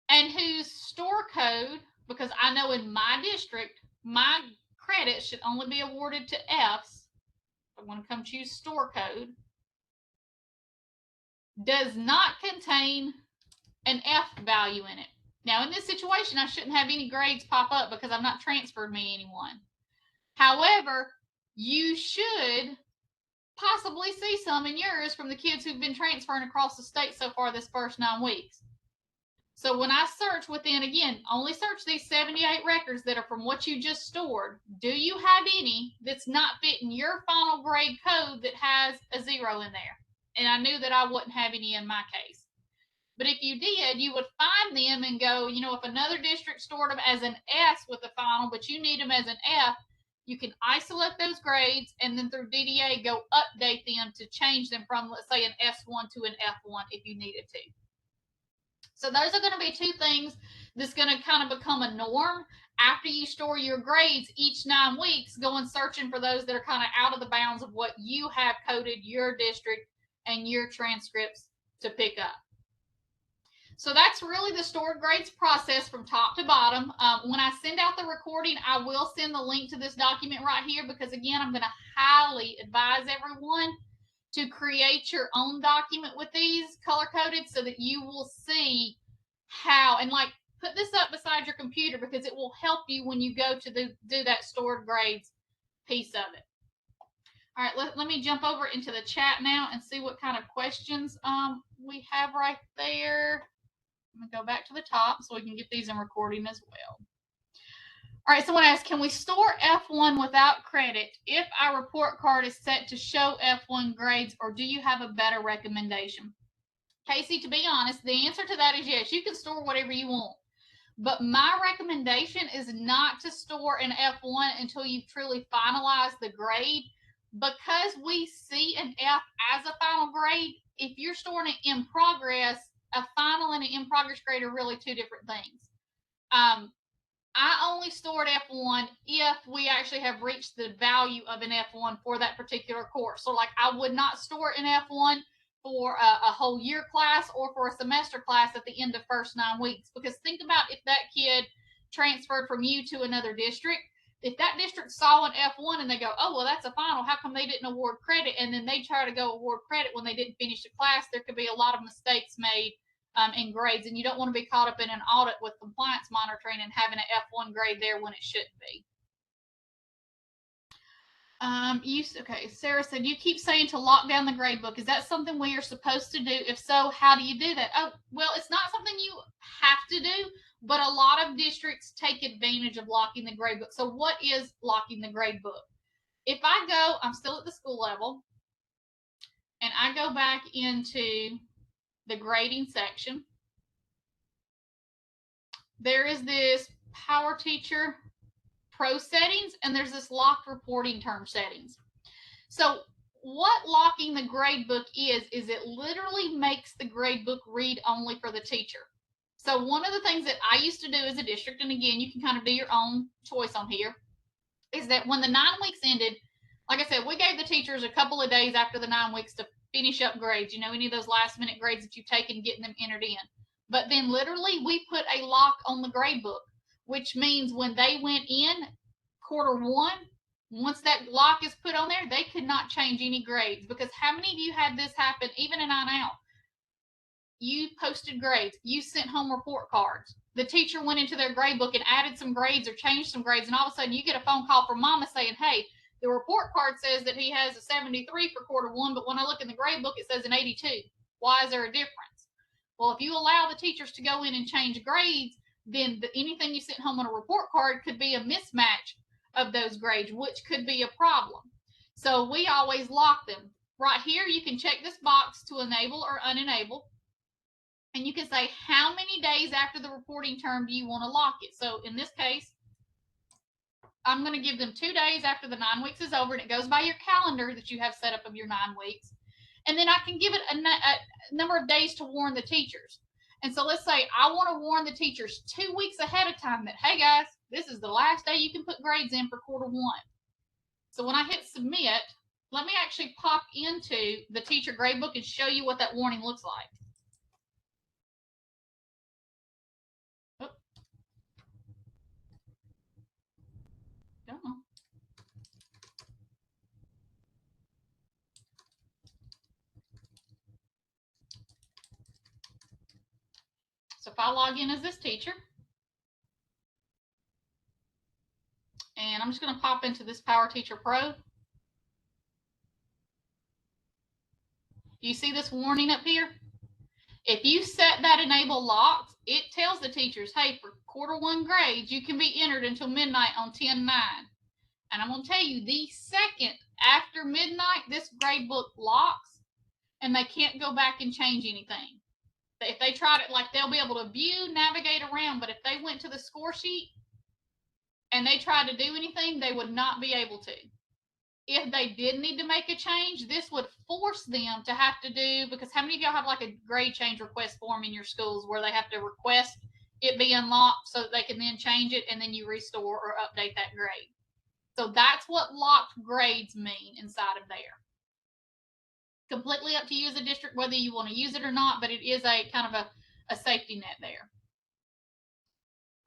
and whose store code, because I know in my district, my credit should only be awarded to Fs. I'm going to come choose store code. Does not contain an F value in it. Now, in this situation, I shouldn't have any grades pop up because I've not transferred me anyone. However, you should possibly see some in yours from the kids who've been transferring across the state so far this first 9 weeks. So when I search within, again, only search these 78 records that are from what you just stored. Do you have any that's not fitting your final grade code that has a 0 in there? And I knew that I wouldn't have any in my case. But if you did, you would find them and go, you know, if another district stored them as an S with the final, but you need them as an F, you can isolate those grades and then through DDA go update them to change them from, let's say, an S1 to an F1 if you needed to. So those are going to be 2 things that's going to kind of become a norm after you store your grades each 9 weeks, going searching for those that are kind of out of the bounds of what you have coded your district and your transcripts to pick up. So that's really the stored grades process from top to bottom. When I send out the recording, I will send the link to this document right here because, again, I'm going to highly advise everyone to create your own document with these color-coded so that you will see how, and like put put this up beside your computer because it will help you when you go to do that stored grades piece of it. All right, let me jump over into the chat now and see what kind of questions we have right there. I'm going to go back to the top so we can get these in recording as well. All right, someone asked, can we store F1 without credit if our report card is set to show F1 grades, or do you have a better recommendation? Casey, to be honest, the answer to that is yes. You can store whatever you want. But my recommendation is not to store an F1 until you've truly finalized the grade, because we see an F as a final grade. If you're storing it in progress, a final and an in progress grade are really two different things. I only stored F1 if we actually have reached the value of an F1 for that particular course. So like I would not store an F1 for a whole year class or for a semester class at the end of first 9 weeks. Because think about if that kid transferred from you to another district. If that district saw an F1 and they go, oh, well, that's a final, how come they didn't award credit? And then they try to go award credit when they didn't finish the class, there could be a lot of mistakes made in grades, and you don't want to be caught up in an audit with compliance monitoring and having an F1 grade there when it shouldn't be. Okay, Sarah said, you keep saying to lock down the grade book. Is that something we are supposed to do? If so, how do you do that? Oh, well, it's not something you have to do, but a lot of districts take advantage of locking the grade book. So what is locking the grade book? If I go, I'm still at the school level, and I go back into the grading section, there is this Power Teacher Pro settings, and there's this locked reporting term settings. So what locking the grade book is it literally makes the grade book read only for the teacher. So one of the things that I used to do as a district, and again, you can kind of do your own choice on here, is that when the 9 weeks ended, like I said, we gave the teachers a couple of days after the 9 weeks to finish up grades, you know, any of those last minute grades that you've taken, getting them entered in. But then literally we put a lock on the grade book, which means when they went in Q1, once that lock is put on there, they could not change any grades. Because how many of you had this happen, even in On-Out? You posted grades, you sent home report cards. The teacher went into their grade book and added some grades or changed some grades, and all of a sudden you get a phone call from mama saying, hey, the report card says that he has a 73 for Q1, but when I look in the grade book, it says an 82. Why is there a difference? Well, if you allow the teachers to go in and change grades, then anything you sent home on a report card could be a mismatch of those grades, which could be a problem. So we always lock them. Right here, you can check this box to enable or unenable. And you can say how many days after the reporting term do you want to lock it. So in this case, I'm going to give them 2 days after the 9 weeks is over, and it goes by your calendar that you have set up of your 9 weeks. And then I can give it a number of days to warn the teachers. And so let's say I want to warn the teachers 2 weeks ahead of time that, hey guys, this is the last day you can put grades in for Q1. So when I hit submit, let me actually pop into the teacher grade book and show you what that warning looks like. Don't know. So if I log in as this teacher, and I'm just going to pop into this Power Teacher Pro. You see this warning up here? If you set that enable locks, it tells the teachers, hey, for Q1 grades, you can be entered until midnight on 10/9. And I'm going to tell you, the second after midnight, this grade book locks, and they can't go back and change anything. If they tried it, like they'll be able to view, navigate around, but if they went to the score sheet and they tried to do anything, they would not be able to. If they did need to make a change, this would force them to have to do, because how many of y'all have like a grade change request form in your schools where they have to request it be unlocked so that they can then change it and then you restore or update that grade? So that's what locked grades mean inside of there. Completely up to you as a district whether you want to use it or not, but it is a kind of a safety net there.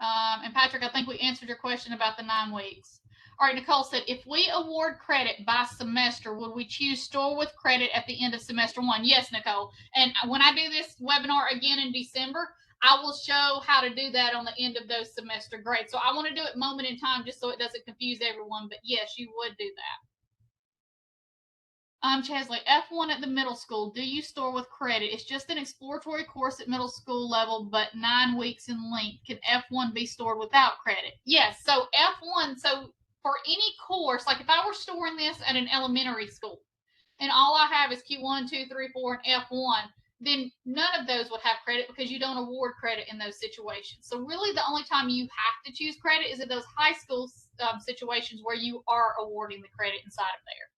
And Patrick, I think we answered your question about the 9 weeks. All right, Nicole said, if we award credit by semester, would we choose store with credit at the end of semester 1? Yes, Nicole. And when I do this webinar again in December, I will show how to do that on the end of those semester grades. So I want to do it moment in time just so it doesn't confuse everyone. But yes, you would do that. Chesley, F1 at the middle school. Do you store with credit? It's just an exploratory course at middle school level, but 9 weeks in length. Can F1 be stored without credit? Yes. So F1, so for any course, like if I were storing this at an elementary school, and all I have is Q1, 2, 3, 4, and F1, then none of those would have credit because you don't award credit in those situations. So really the only time you have to choose credit is in those high school situations where you are awarding the credit inside of there.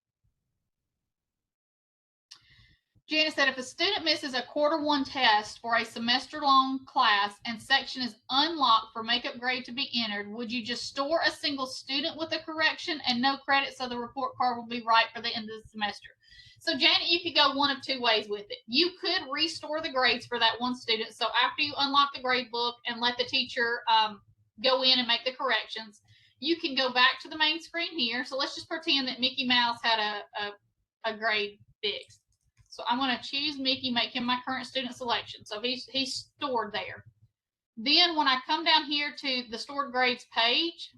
Janice said, if a student misses a Q1 test for a semester-long class and section is unlocked for makeup grade to be entered, would you just store a single student with a correction and no credit so the report card will be right for the end of the semester? So, Janet, you could go one of two ways with it. You could restore the grades for that one student. So after you unlock the grade book and let the teacher go in and make the corrections, you can go back to the main screen here. So let's just pretend that Mickey Mouse had a grade fixed. So I'm going to choose Mickey, make him my current student selection. So he's stored there. Then when I come down here to the stored grades page,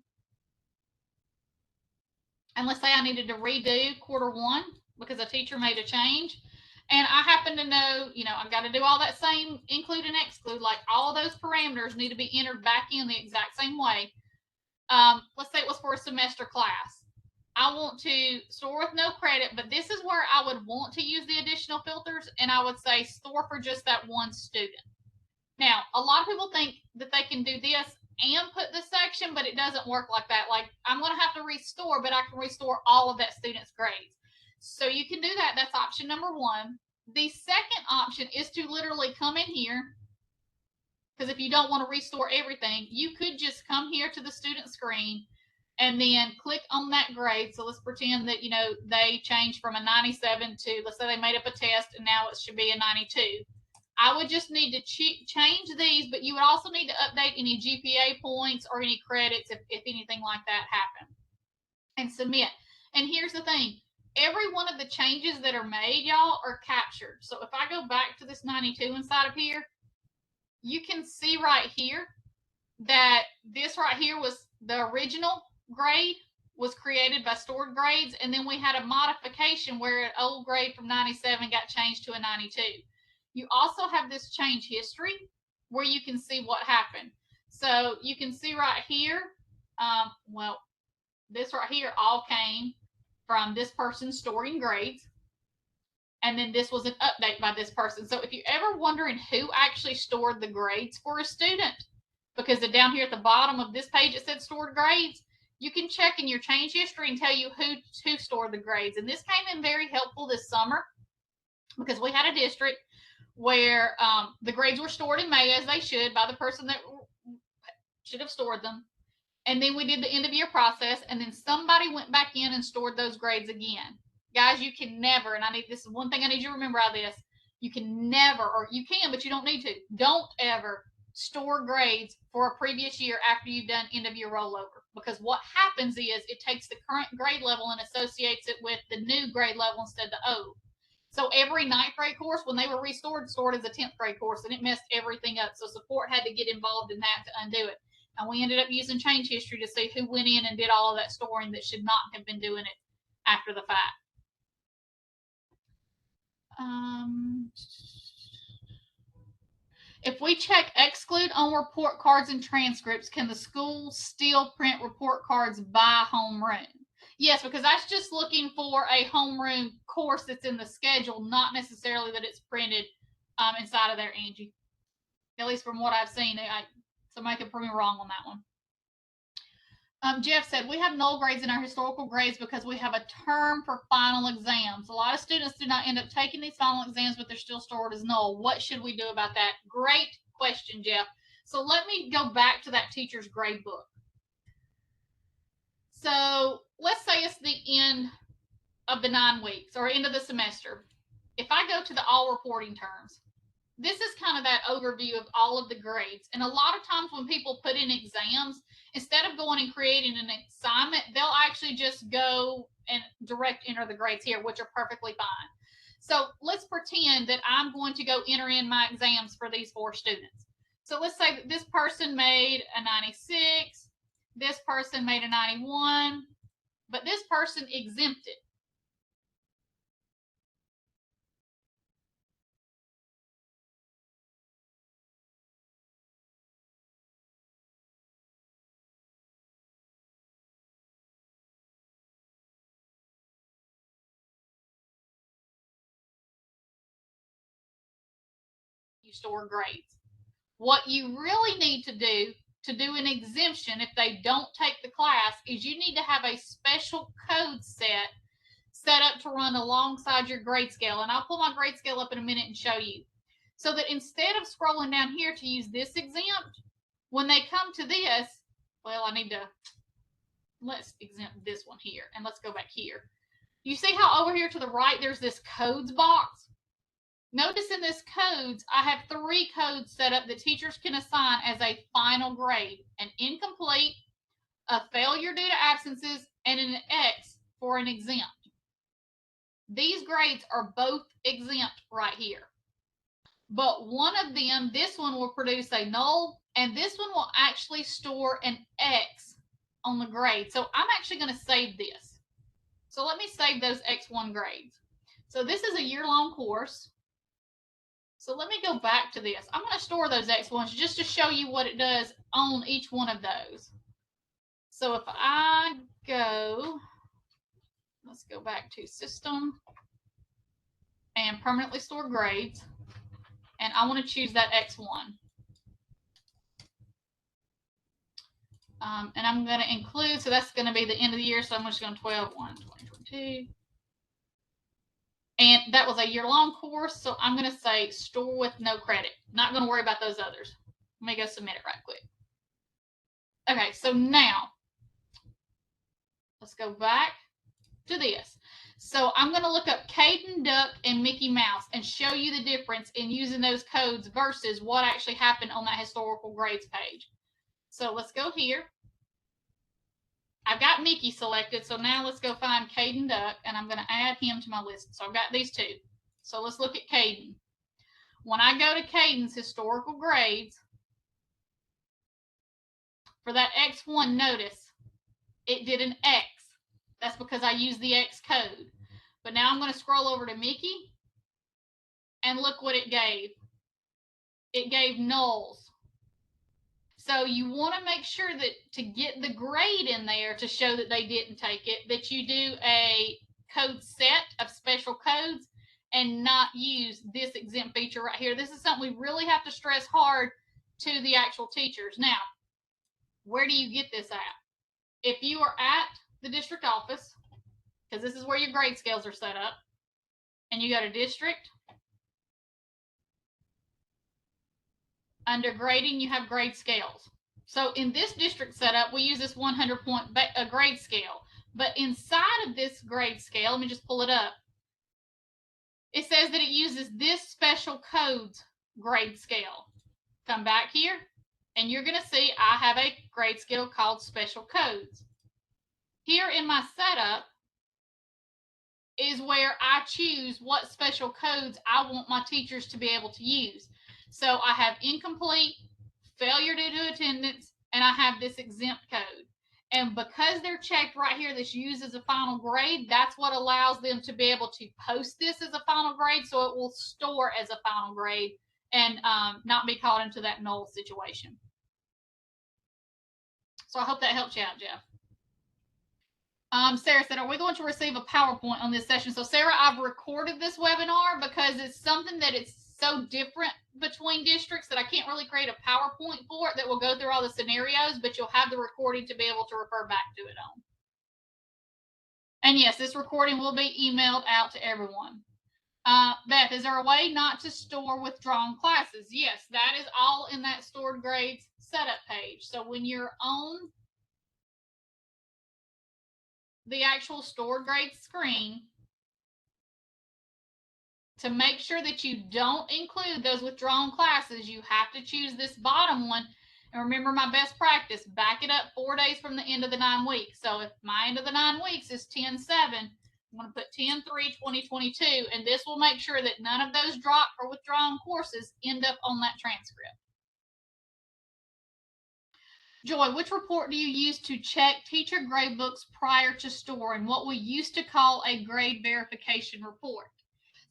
and let's say I needed to redo Q1 because a teacher made a change, and I happen to know, I've got to do all that same include and exclude, like all those parameters need to be entered back in the exact same way. Let's say it was for a semester class. I want to store with no credit, but this is where I would want to use the additional filters, and I would say store for just that one student. Now, a lot of people think that they can do this and put this section, but it doesn't work like that. Like, I'm going to have to restore, but I can restore all of that student's grades. So you can do that. That's option number one. The second option is to literally come in here, because if you don't want to restore everything, you could just come here to the student screen and then click on that grade. So let's pretend that, they changed from a 97 to, let's say they made up a test and now it should be a 92. I would just need to change these, but you would also need to update any GPA points or any credits if anything like that happened, and submit. And here's the thing. Every one of the changes that are made, y'all, are captured. So if I go back to this 92 inside of here, you can see right here that this right here was the original grade was created by stored grades, and then we had a modification where an old grade from 97 got changed to a 92. You also have this change history where you can see what happened. So you can see right here, this right here all came from this person storing grades, and then this was an update by this person. So if you're ever wondering who actually stored the grades for a student, because down here at the bottom of this page it said stored grades, you can check in your change history and tell you who stored the grades. And this came in very helpful this summer because we had a district where the grades were stored in May, as they should, by the person that should have stored them. And then we did the end of year process, and then somebody went back in and stored those grades again. Guys, you can never, and this is one thing I need you to remember out of this, you can never, or you can, but you don't need to, don't ever store grades for a previous year after you've done end of year rollover. Because what happens is it takes the current grade level and associates it with the new grade level instead of the old. So every 9th grade course, when they were restored, stored as a 10th grade course, and it messed everything up. So support had to get involved in that to undo it. And we ended up using change history to see who went in and did all of that storing that should not have been doing it after the fact. If we check exclude on report cards and transcripts, can the school still print report cards by homeroom? Yes, because that's just looking for a homeroom course that's in the schedule, not necessarily that it's printed inside of there, Angie. At least from what I've seen. Somebody could prove me wrong on that one. Jeff said, we have null grades in our historical grades because we have a term for final exams. A lot of students do not end up taking these final exams, but they're still stored as null. What should we do about that? Great question, Jeff. So let me go back to that teacher's grade book. So let's say it's the end of the 9 weeks or end of the semester. If I go to the all reporting terms, this is kind of that overview of all of the grades. And a lot of times when people put in exams, instead of going and creating an assignment, they'll actually just go and direct enter the grades here, which are perfectly fine. So let's pretend that I'm going to go enter in my exams for these 4 students. So let's say that this person made a 96, this person made a 91, but this person exempted. You store grades. What you really need to do an exemption if they don't take the class is you need to have a special code set up to run alongside your grade scale. And I'll pull my grade scale up in a minute and show you. So that instead of scrolling down here to use this exempt, when they come to this, well, let's exempt this one here. And let's go back here. You see how over here to the right, there's this codes box? Notice in this codes, I have 3 codes set up that teachers can assign as a final grade: an incomplete, a failure due to absences, and an X for an exempt. These grades are both exempt right here. But one of them, this one will produce a null, and this one will actually store an X on the grade. So I'm actually going to save this. So let me save those X1 grades. So this is a year-long course. So let me go back to this. I'm going to store those X1s just to show you what it does on each one of those. So if I go, let's go back to System and Permanently Store Grades, and I want to choose that X1. And I'm going to include, so that's going to be the end of the year, so I'm just going to 12/1/2022. And that was a year-long course, so I'm going to say store with no credit. Not going to worry about those others. Let me go submit it right quick. Okay, so now let's go back to this. So I'm going to look up Caden, Duck, and Mickey Mouse and show you the difference in using those codes versus what actually happened on that historical grades page. So let's go here. I've got Mickey selected, so now let's go find Caden Duck, and I'm going to add him to my list. So I've got these 2. So let's look at Caden. When I go to Caden's historical grades, for that X1, notice it did an X. That's because I used the X code. But now I'm going to scroll over to Mickey, and look what it gave. It gave nulls. So you want to make sure that to get the grade in there to show that they didn't take it, that you do a code set of special codes and not use this exempt feature right here. This is something we really have to stress hard to the actual teachers. Now, where do you get this at? If you are at the district office, because this is where your grade scales are set up, and you go to district, under grading, you have grade scales. So in this district setup, we use this 100-point grade scale. But inside of this grade scale, let me just pull it up. It says that it uses this special codes grade scale. Come back here, and you're going to see I have a grade scale called special codes. Here in my setup is where I choose what special codes I want my teachers to be able to use. So I have incomplete, failure due to attendance, and I have this exempt code. And because they're checked right here, this used as a final grade, that's what allows them to be able to post this as a final grade, so it will store as a final grade and not be caught into that null situation. So I hope that helps you out, Jeff. Sarah said, are we going to receive a PowerPoint on this session? So Sarah, I've recorded this webinar because it's something that it's so different between districts that I can't really create a PowerPoint for it that will go through all the scenarios, but you'll have the recording to be able to refer back to it on. And yes, this recording will be emailed out to everyone. Beth, is there a way not to store withdrawn classes? Yes, that is all in that stored grades setup page. So when you're on the actual stored grades screen, to make sure that you don't include those withdrawn classes, you have to choose this bottom one. And remember my best practice, back it up 4 days from the end of the 9 weeks. So if my end of the 9 weeks is 10/7, I'm going to put 10/3/2022, and this will make sure that none of those dropped or withdrawn courses end up on that transcript. Joy, which report do you use to check teacher grade books prior to store and what we used to call a grade verification report?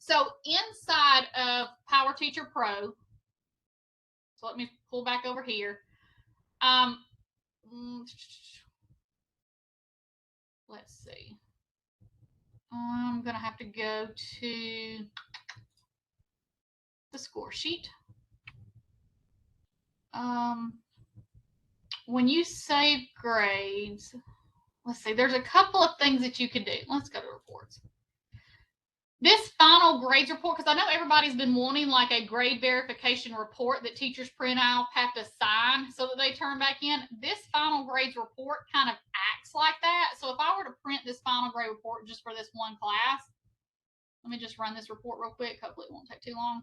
So inside of Power Teacher Pro, so let me pull back over here. Let's see. I'm going to have to go to the score sheet. When you save grades, let's see, there's a couple of things that you could do. Let's go to reports. This final grades report, because I know everybody's been wanting like a grade verification report that teachers print out, have to sign so that they turn back in. This final grades report kind of acts like that. So if I were to print this final grade report just for this one class, let me just run this report real quick. Hopefully it won't take too long.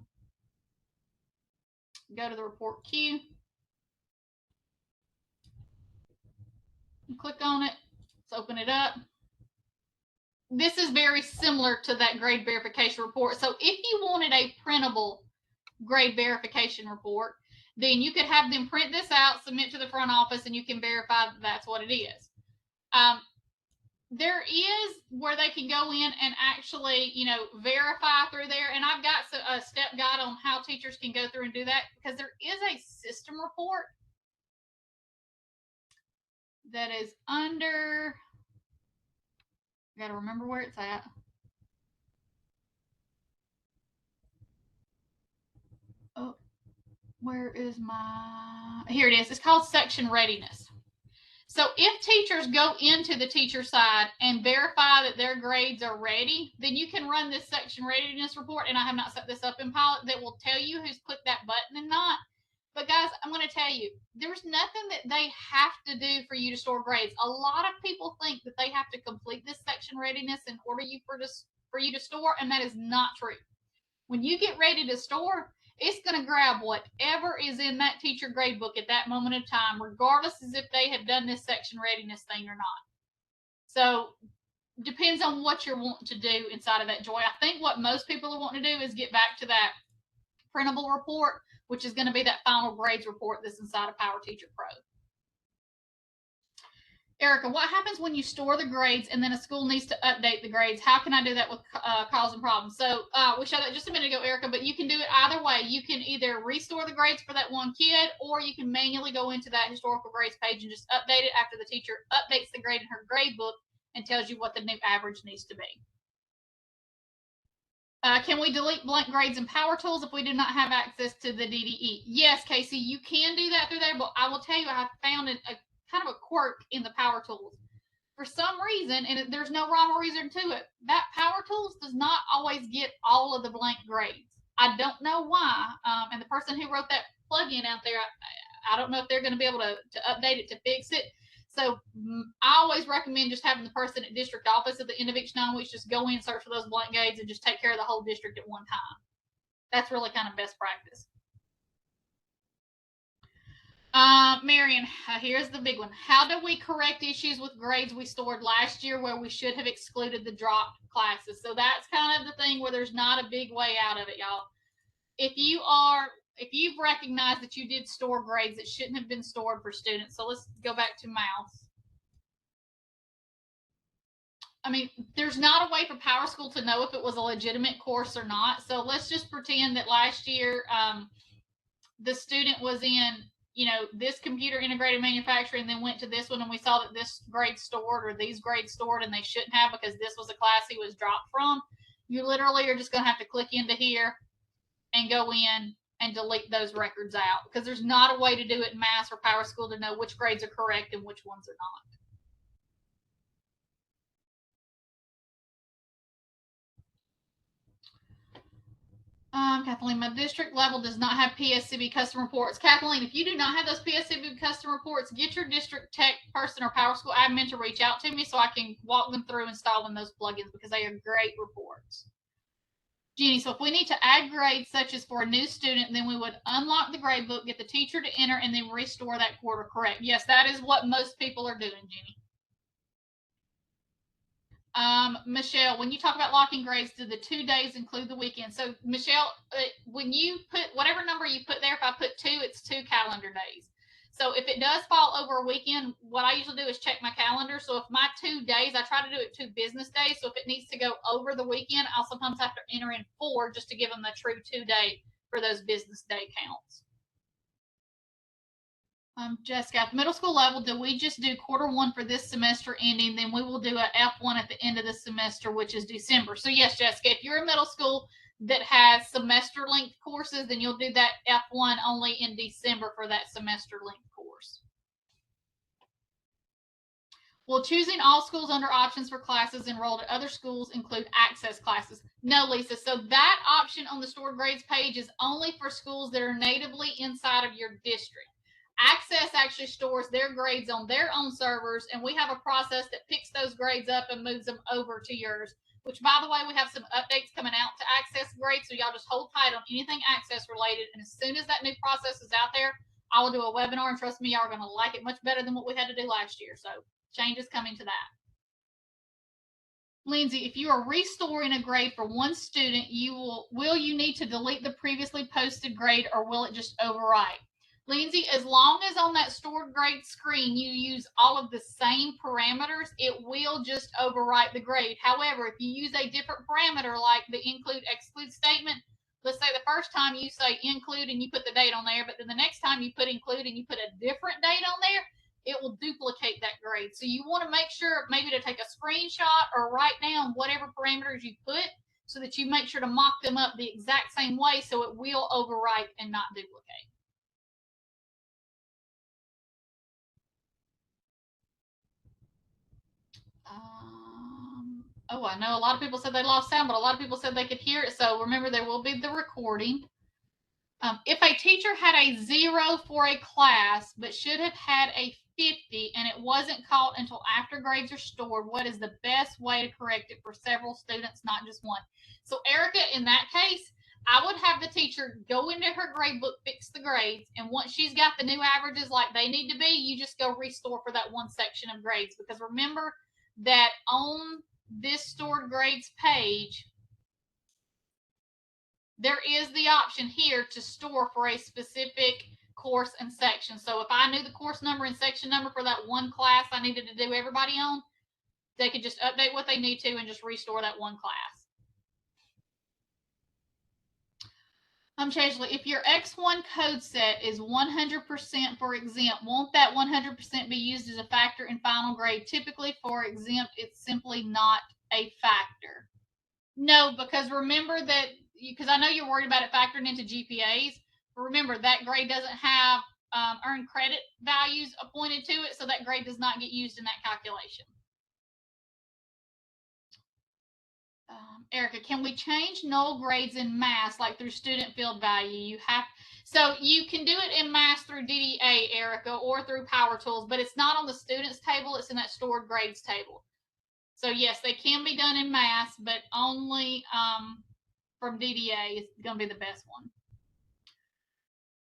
Go to the report queue. Click on it. Let's open it up. This is very similar to that grade verification report. So if you wanted a printable grade verification report, then you could have them print this out, submit to the front office, and you can verify that that's what it is. There is where they can go in and actually, verify through there. And I've got a step guide on how teachers can go through and do that, because there is a system report that is under, I got to remember where it's at. Oh, where is my, here it is. It's called Section Readiness. So if teachers go into the teacher side and verify that their grades are ready, then you can run this Section Readiness report, and I have not set this up in Pilot, that will tell you who's clicked that button and not. But guys, I'm going to tell you, there's nothing that they have to do for you to store grades. A lot of people think that they have to complete this Section Readiness in order for you to store, and that is not true. When you get ready to store, it's going to grab whatever is in that teacher grade book at that moment of time, regardless as if they have done this Section Readiness thing or not. So depends on what you're wanting to do inside of that, Joy. I think what most people are wanting to do is get back to that printable report, which is going to be that final grades report that's inside of Power Teacher Pro. Erica, what happens when you store the grades and then a school needs to update the grades? How can I do that with causing problems? So we showed that just a minute ago, Erica, but you can do it either way. You can either restore the grades for that one kid, or you can manually go into that historical grades page and just update it after the teacher updates the grade in her grade book and tells you what the new average needs to be. Can we delete blank grades in Power Tools if we do not have access to the DDE? Yes, Casey, you can do that through there, but I will tell you, I found a kind of a quirk in the Power Tools. For some reason, and there's no rhyme or reason to it, that Power Tools does not always get all of the blank grades. I don't know why. And the person who wrote that plugin out there, I don't know if they're going to be able to update it to fix it. So I always recommend just having the person at district office at the end of each 9 weeks just go in, search for those blank grades, and just take care of the whole district at one time. That's really kind of best practice. Marion, here's the big one. How do we correct issues with grades we stored last year where we should have excluded the dropped classes? So that's kind of the thing where there's not a big way out of it, y'all. If you've recognized that you did store grades that shouldn't have been stored for students, so let's go back to mouse. I mean, there's not a way for PowerSchool to know if it was a legitimate course or not. So let's just pretend that last year the student was in, this computer integrated manufacturing, and then went to this one, and we saw that this grade stored or these grades stored and they shouldn't have because this was a class he was dropped from. You literally are just going to have to click into here and go in and delete those records out, because there's not a way to do it in Mass or PowerSchool to know which grades are correct and which ones are not. Kathleen, my district level does not have Pscb custom reports. Kathleen, if you do not have those Pscb custom reports, get your district tech person or PowerSchool admin to reach out to me so I can walk them through installing those plugins, because they are great reports. Jenny, so if we need to add grades such as for a new student, then we would unlock the grade book, get the teacher to enter, and then restore that quarter correct. Yes, that is what most people are doing, Jenny. Michelle, when you talk about locking grades, do the 2 days include the weekend? So Michelle, when you put whatever number you put there, if I put 2, it's 2 calendar days. So if it does fall over a weekend, what I usually do is check my calendar. So if my 2 days, I try to do it 2 business days. So if it needs to go over the weekend, I'll sometimes have to enter in 4 just to give them the true 2 day for those business day counts. Jessica, at the middle school level, do we just do Q1 for this semester ending? Then we will do a F1 at the end of the semester, which is December. So yes, Jessica, if you're in middle school that has semester length courses, then you'll do that F1 only in December for that semester length course. Will choosing all schools under options for classes enrolled at other schools include access classes? No, Lisa. So that option on the stored grades page is only for schools that are natively inside of your district. Access actually stores their grades on their own servers, and we have a process that picks those grades up and moves them over to yours, which, by the way, we have some updates coming out to access grades, so y'all just hold tight on anything access related, and as soon as that new process is out there, I will do a webinar, and trust me, y'all are going to like it much better than what we had to do last year, so changes coming to that. Lindsay, if you are restoring a grade for one student, will you need to delete the previously posted grade, or will it just overwrite? Lindsay, as long as on that stored grade screen you use all of the same parameters, it will just overwrite the grade. However, if you use a different parameter like the include exclude statement, let's say the first time you say include and you put the date on there, but then the next time you put include and you put a different date on there, it will duplicate that grade. So you want to make sure maybe to take a screenshot or write down whatever parameters you put so that you make sure to mock them up the exact same way so it will overwrite and not duplicate. Oh, I know a lot of people said they lost sound, but a lot of people said they could hear it. So remember, there will be the recording. If a teacher had a 0 for a class, but should have had a 50 and it wasn't caught until after grades are stored, what is the best way to correct it for several students, not just one? So Erica, in that case, I would have the teacher go into her grade book, fix the grades, and once she's got the new averages like they need to be, you just go restore for that one section of grades. Because remember that on this stored grades page, there is the option here to store for a specific course and section. So if I knew the course number and section number for that one class I needed to do everybody on, they could just update what they need to and just restore that one class. Changeley, if your X1 code set is 100% for exempt, won't that 100% be used as a factor in final grade? Typically for exempt, it's simply not a factor. No, because remember that, because I know you're worried about it factoring into GPAs. But remember, that grade doesn't have earned credit values appointed to it, so that grade does not get used in that calculation. Erica, can we change null grades in mass, like through student field value? You have, so you can do it in mass through DDA, Erica, or through Power Tools, but it's not on the students table. It's in that stored grades table. So yes, they can be done in mass, but only from DDA is going to be the best one.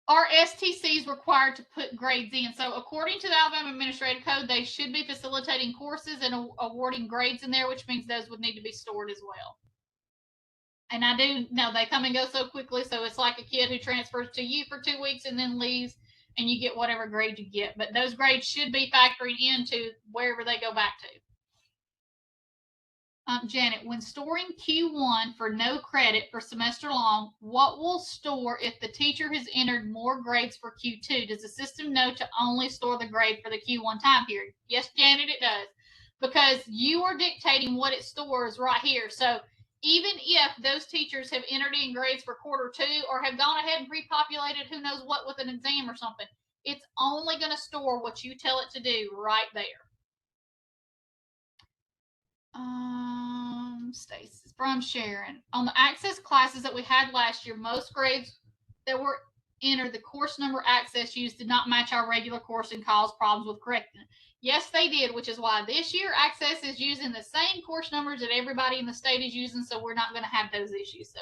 Are STCs required to put grades in? So according to the Alabama Administrative Code, they should be facilitating courses and awarding grades in there, which means those would need to be stored as well. And I do know they come and go so quickly, so it's like a kid who transfers to you for 2 weeks and then leaves, and you get whatever grade you get. But those grades should be factoring into wherever they go back to. Janet, when storing Q1 for no credit for semester long, what will store if the teacher has entered more grades for Q2? Does the system know to only store the grade for the Q1 time period? Yes, Janet, it does. Because you are dictating what it stores right here. So even if those teachers have entered in grades for Q2 or have gone ahead and pre-populated who knows what with an exam or something, it's only going to store what you tell it to do right there. Stacy from Sharon. On the access classes that we had last year, most grades that were entered, the course number access used did not match our regular course and caused problems with correcting it. Yes, they did, which is why this year access is using the same course numbers that everybody in the state is using, so we're not going to have those issues. So,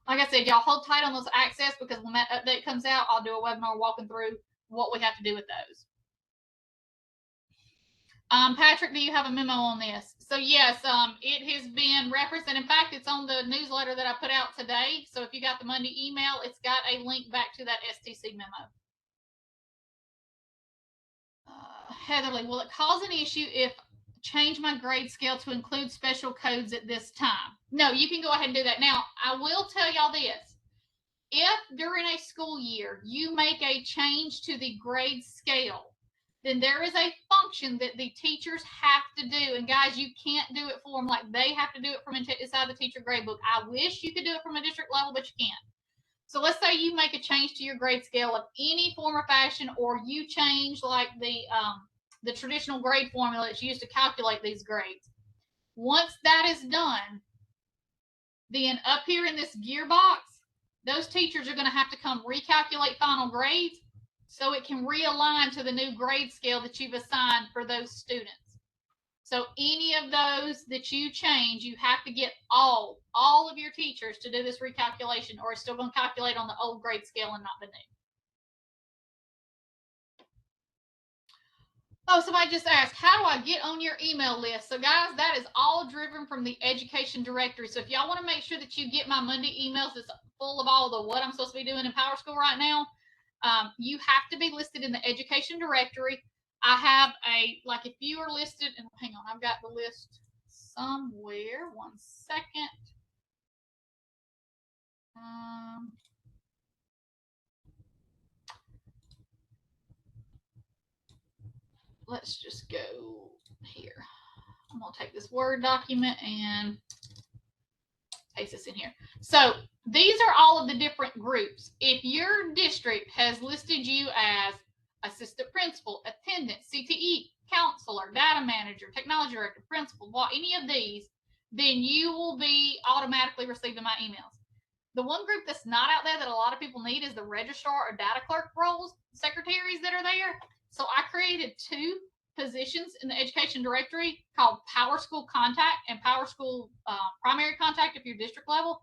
like I said, y'all hold tight on those access, because when that update comes out, I'll do a webinar walking through what we have to do with those. Patrick, do you have a memo on this? So yes, it has been referenced, and in fact, it's on the newsletter that I put out today. So if you got the Monday email, it's got a link back to that STC memo. Heatherly, will it cause an issue if change my grade scale to include special codes at this time? No, you can go ahead and do that. Now, I will tell y'all this. If during a school year you make a change to the grade scale, then there is a function that the teachers have to do. And guys, you can't do it for them. Like, they have to do it from inside the teacher grade book. I wish you could do it from a district level, but you can't. So let's say you make a change to your grade scale of any form or fashion, or you change like the traditional grade formula that's used to calculate these grades. Once that is done, then up here in this gearbox, those teachers are going to have to come recalculate final grades so it can realign to the new grade scale that you've assigned for those students. So any of those that you change, you have to get all of your teachers to do this recalculation, or it's still going to calculate on the old grade scale and not the new. Oh, somebody just asked, how do I get on your email list? So guys, that is all driven from the education directory. So if y'all want to make sure that you get my Monday emails that's full of all the what I'm supposed to be doing in PowerSchool right now, you have to be listed in the education directory. I have like if you are listed, and hang on, I've got the list somewhere. 1 second. Let's just go here. I'm going to take this Word document and paste this in here. So these are all of the different groups. If your district has listed you as assistant principal, attendant, CTE, counselor, data manager, technology director, principal, any of these, then you will be automatically receiving my emails. The one group that's not out there that a lot of people need is the registrar or data clerk roles, secretaries that are there. So I created 2 positions in the education directory called PowerSchool Contact and PowerSchool Primary Contact if you're district level.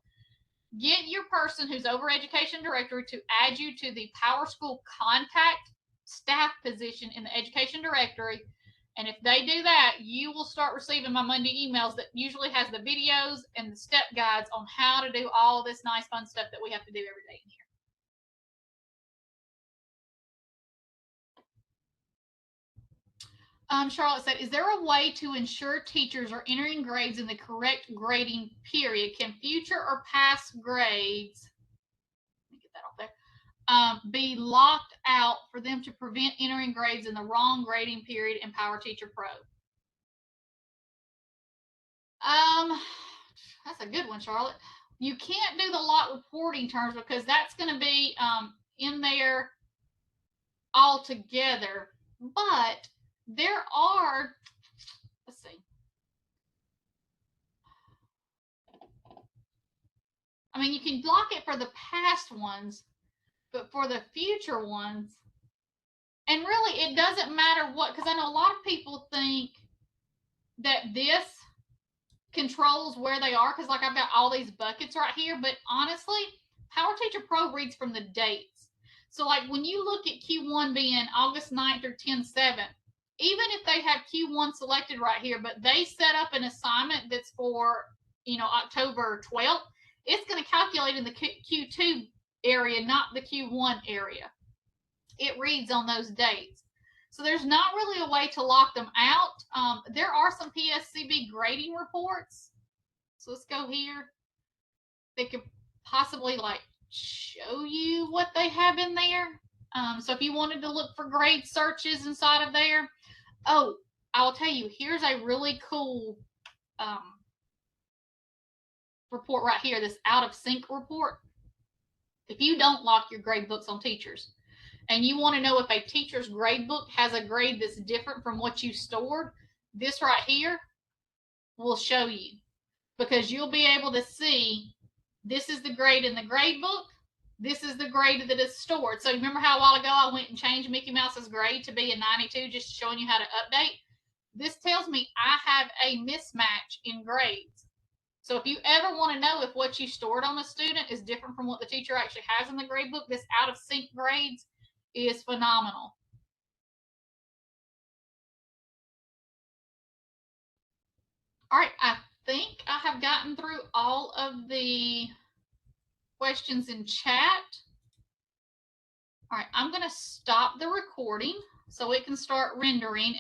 Get your person who's over education directory to add you to the PowerSchool Contact staff position in the education directory. And if they do that, you will start receiving my Monday emails that usually has the videos and the step guides on how to do all this nice fun stuff that we have to do every day in here. Charlotte said, is there a way to ensure teachers are entering grades in the correct grading period? Can future or past grades, let me get that off there, be locked out for them to prevent entering grades in the wrong grading period in PowerTeacher Pro? That's a good one, Charlotte. You can't do the lot reporting terms because that's going to be in there all together. But there are, let's see. I mean, you can block it for the past ones, but for the future ones, and really it doesn't matter what, because I know a lot of people think that this controls where they are, because like I've got all these buckets right here, but honestly, PowerTeacher Pro reads from the dates. So like when you look at Q1 being August 9th or 10/7, even if they have Q1 selected right here, but they set up an assignment that's for, October 12th, it's going to calculate in the Q2 area, not the Q1 area. It reads on those dates. So there's not really a way to lock them out. There are some Pscb grading reports. So let's go here. They could possibly show you what they have in there. So if you wanted to look for grade searches inside of there. Oh, I'll tell you, here's a really cool report right here, this out of sync report. If you don't lock your grade books on teachers, and you want to know if a teacher's grade book has a grade that's different from what you stored, this right here will show you, because you'll be able to see this is the grade in the grade book, this is the grade that is stored. So remember how a while ago I went and changed Mickey Mouse's grade to be a 92, just showing you how to update? This tells me I have a mismatch in grades. So if you ever want to know if what you stored on a student is different from what the teacher actually has in the grade book, this out of sync grades is phenomenal. All right, I think I have gotten through all of the questions in chat. All right, I'm going to stop the recording so it can start rendering.